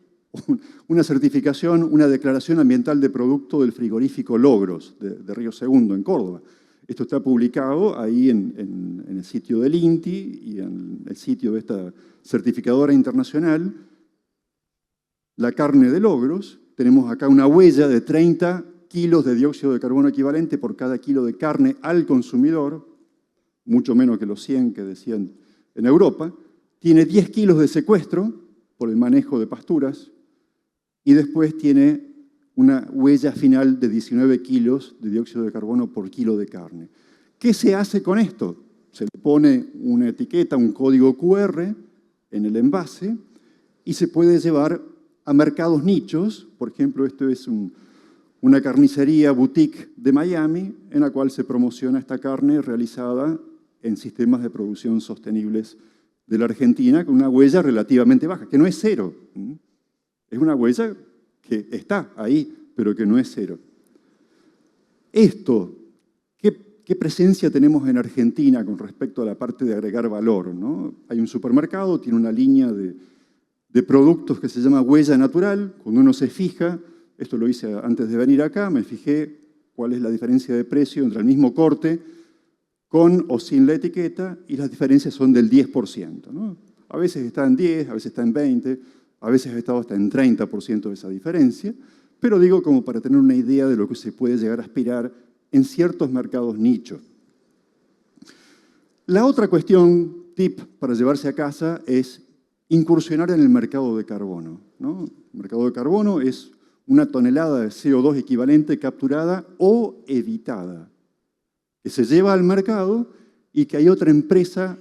una certificación, una declaración ambiental de producto del frigorífico Logros, de Río Segundo, en Córdoba. Esto está publicado ahí en el sitio del INTI y en el sitio de esta certificadora internacional. La carne de Logros, tenemos acá una huella de 30 kilos de dióxido de carbono equivalente por cada kilo de carne al consumidor, mucho menos que los 100 que decían en Europa. Tiene 10 kilos de secuestro por el manejo de pasturas y después tiene una huella final de 19 kilos de dióxido de carbono por kilo de carne. ¿Qué se hace con esto? Se le pone una etiqueta, un código QR en el envase y se puede llevar a mercados nichos. Por ejemplo, esto es una carnicería boutique de Miami en la cual se promociona esta carne realizada en sistemas de producción sostenibles de la Argentina con una huella relativamente baja, que no es cero. Es una huella que está ahí, pero que no es cero. Esto, ¿qué presencia tenemos en Argentina con respecto a la parte de agregar valor, ¿no? Hay un supermercado, tiene una línea de productos que se llama huella natural. Cuando uno se fija, esto lo hice antes de venir acá, me fijé cuál es la diferencia de precio entre el mismo corte con o sin la etiqueta, y las diferencias son del 10%, ¿no? A veces está en 10, a veces está en 20, a veces ha estado hasta en 30% de esa diferencia, pero digo como para tener una idea de lo que se puede llegar a aspirar en ciertos mercados nicho. La otra cuestión, tip para llevarse a casa, es incursionar en el mercado de carbono, ¿no? El mercado de carbono es una tonelada de CO2 equivalente capturada o evitada, que se lleva al mercado y que hay otra empresa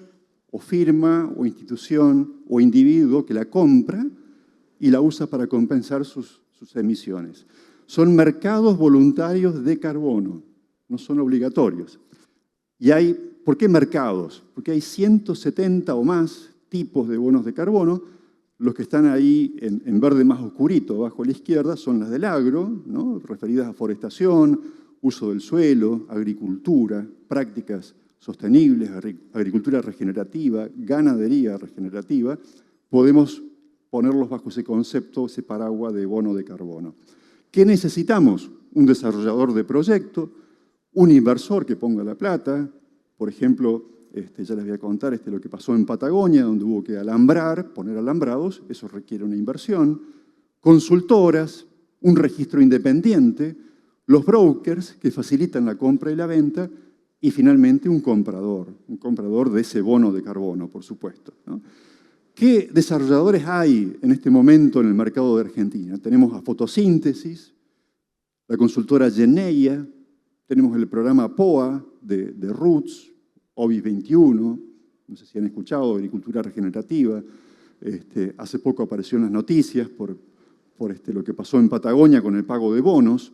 o firma o institución o individuo que la compra y la usa para compensar sus emisiones. Son mercados voluntarios de carbono, no son obligatorios. Y ¿por qué mercados? Porque hay 170 o más tipos de bonos de carbono. Los que están ahí en verde más oscurito, abajo a la izquierda, son las del agro, ¿no? Referidas a forestación, uso del suelo, agricultura, prácticas sostenibles, agricultura regenerativa, ganadería regenerativa. Podemos ponerlos bajo ese concepto, ese paraguas de bono de carbono. ¿Qué necesitamos? Un desarrollador de proyecto, un inversor que ponga la plata. Por ejemplo, ya les voy a contar lo que pasó en Patagonia, donde hubo que alambrar, poner alambrados, eso requiere una inversión. Consultoras, un registro independiente, los brokers que facilitan la compra y la venta, y finalmente un comprador de ese bono de carbono, por supuesto, ¿no? ¿Qué desarrolladores hay en este momento en el mercado de Argentina? Tenemos a Fotosíntesis, la consultora Geneia, tenemos el programa POA de Roots, OBIS 21, no sé si han escuchado, agricultura regenerativa. Hace poco apareció en las noticias por lo que pasó en Patagonia con el pago de bonos.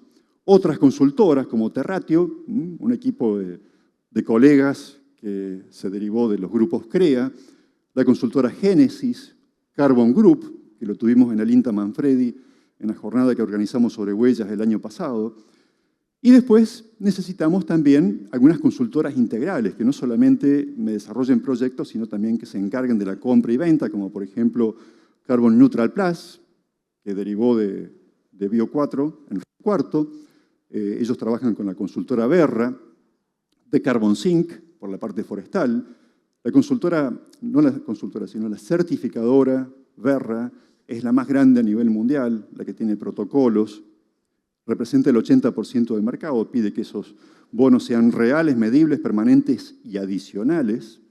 Otras consultoras como Terratio, un equipo de colegas que se derivó de los grupos CREA, la consultora Génesis, Carbon Group, que lo tuvimos en el INTA Manfredi en la jornada que organizamos sobre huellas el año pasado. Y después necesitamos también algunas consultoras integrales, que no solamente me desarrollen proyectos, sino también que se encarguen de la compra y venta, como por ejemplo Carbon Neutral Plus, que derivó de Bio4 en Río Cuarto. Ellos trabajan con la consultora Berra, de Carbon Sync, por la parte forestal. La consultora, no la consultora, sino la certificadora Berra, es la más grande a nivel mundial, la que tiene protocolos, representa el 80% del mercado, pide que esos bonos sean reales, medibles, permanentes y adicionales.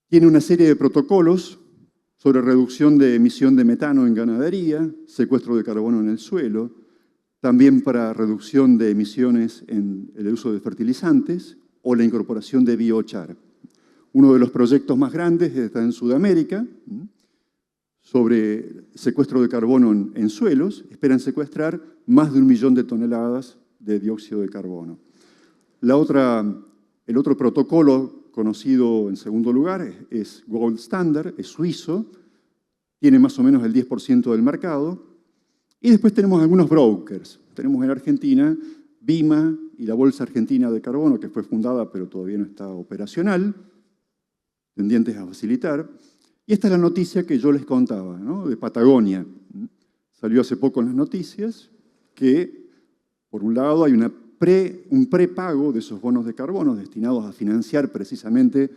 Tiene una serie de protocolos sobre reducción de emisión de metano en ganadería, secuestro de carbono en el suelo, también para reducción de emisiones en el uso de fertilizantes o la incorporación de biochar. Uno de los proyectos más grandes está en Sudamérica, sobre secuestro de carbono en suelos. Esperan secuestrar más de 1 millón de toneladas de dióxido de carbono. El otro protocolo conocido en segundo lugar es Gold Standard, es suizo, tiene más o menos el 10% del mercado. Y después tenemos algunos brokers. Tenemos en Argentina BIMA y la Bolsa Argentina de Carbono, que fue fundada pero todavía no está operacional. tendientes a facilitar. Y esta es la noticia que yo les contaba, ¿no? De Patagonia. Salió hace poco en las noticias que, por un lado, hay un prepago de esos bonos de carbono destinados a financiar precisamente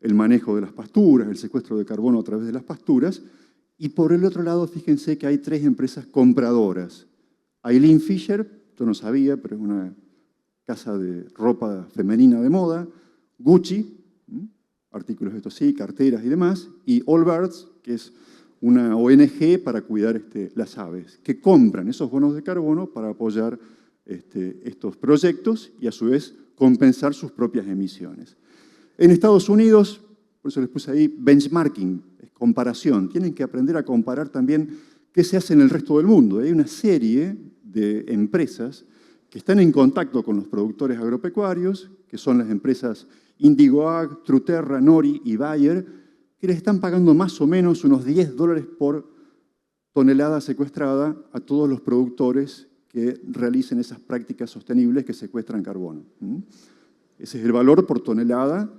el manejo de las pasturas, el secuestro de carbono a través de las pasturas, y por el otro lado, fíjense que hay 3 empresas compradoras. Eileen Fisher, yo no sabía, pero es una casa de ropa femenina de moda, Gucci, artículos de estos sí, carteras y demás, y Allbirds, que es una ONG para cuidar las aves, que compran esos bonos de carbono para apoyar estos proyectos y a su vez compensar sus propias emisiones. En Estados Unidos, por eso les puse ahí benchmarking, es comparación. Tienen que aprender a comparar también qué se hace en el resto del mundo. Hay una serie de empresas que están en contacto con los productores agropecuarios, que son las empresas Indigo Ag, Truterra, Nori y Bayer, que les están pagando más o menos unos $10 por tonelada secuestrada a todos los productores que realicen esas prácticas sostenibles que secuestran carbono. Ese es el valor por tonelada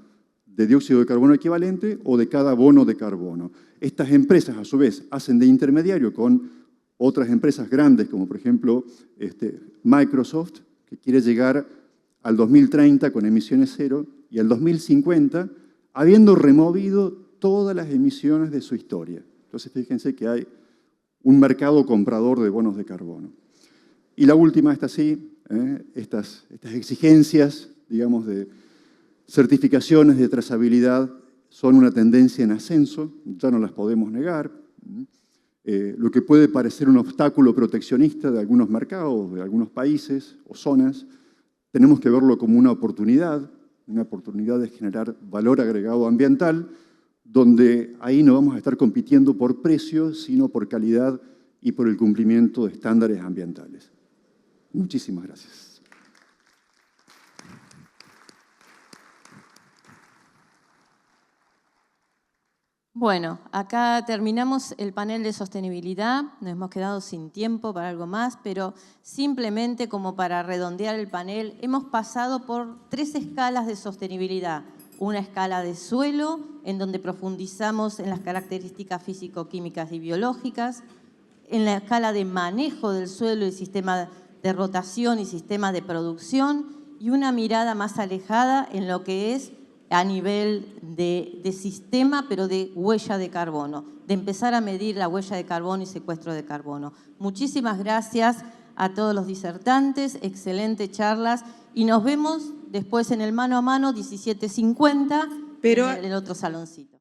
de dióxido de carbono equivalente o de cada bono de carbono. Estas empresas, a su vez, hacen de intermediario con otras empresas grandes, como por ejemplo Microsoft, que quiere llegar al 2030 con emisiones cero y al 2050 habiendo removido todas las emisiones de su historia. Entonces, fíjense que hay un mercado comprador de bonos de carbono. Y la última, esta sí, estas exigencias, digamos, de certificaciones de trazabilidad son una tendencia en ascenso, ya no las podemos negar. Lo que puede parecer un obstáculo proteccionista de algunos mercados, de algunos países o zonas, tenemos que verlo como una oportunidad de generar valor agregado ambiental, donde ahí no vamos a estar compitiendo por precio, sino por calidad y por el cumplimiento de estándares ambientales. Muchísimas gracias. Bueno, acá terminamos el panel de sostenibilidad, nos hemos quedado sin tiempo para algo más, pero simplemente como para redondear el panel, hemos pasado por 3 escalas de sostenibilidad. Una escala de suelo, en donde profundizamos en las características físico-químicas y biológicas, en la escala de manejo del suelo y sistema de rotación y sistema de producción, y una mirada más alejada en lo que es a nivel de sistema, pero de huella de carbono, de empezar a medir la huella de carbono y secuestro de carbono. Muchísimas gracias a todos los disertantes, excelentes charlas, y nos vemos después en el mano a mano 17:50 en el otro saloncito.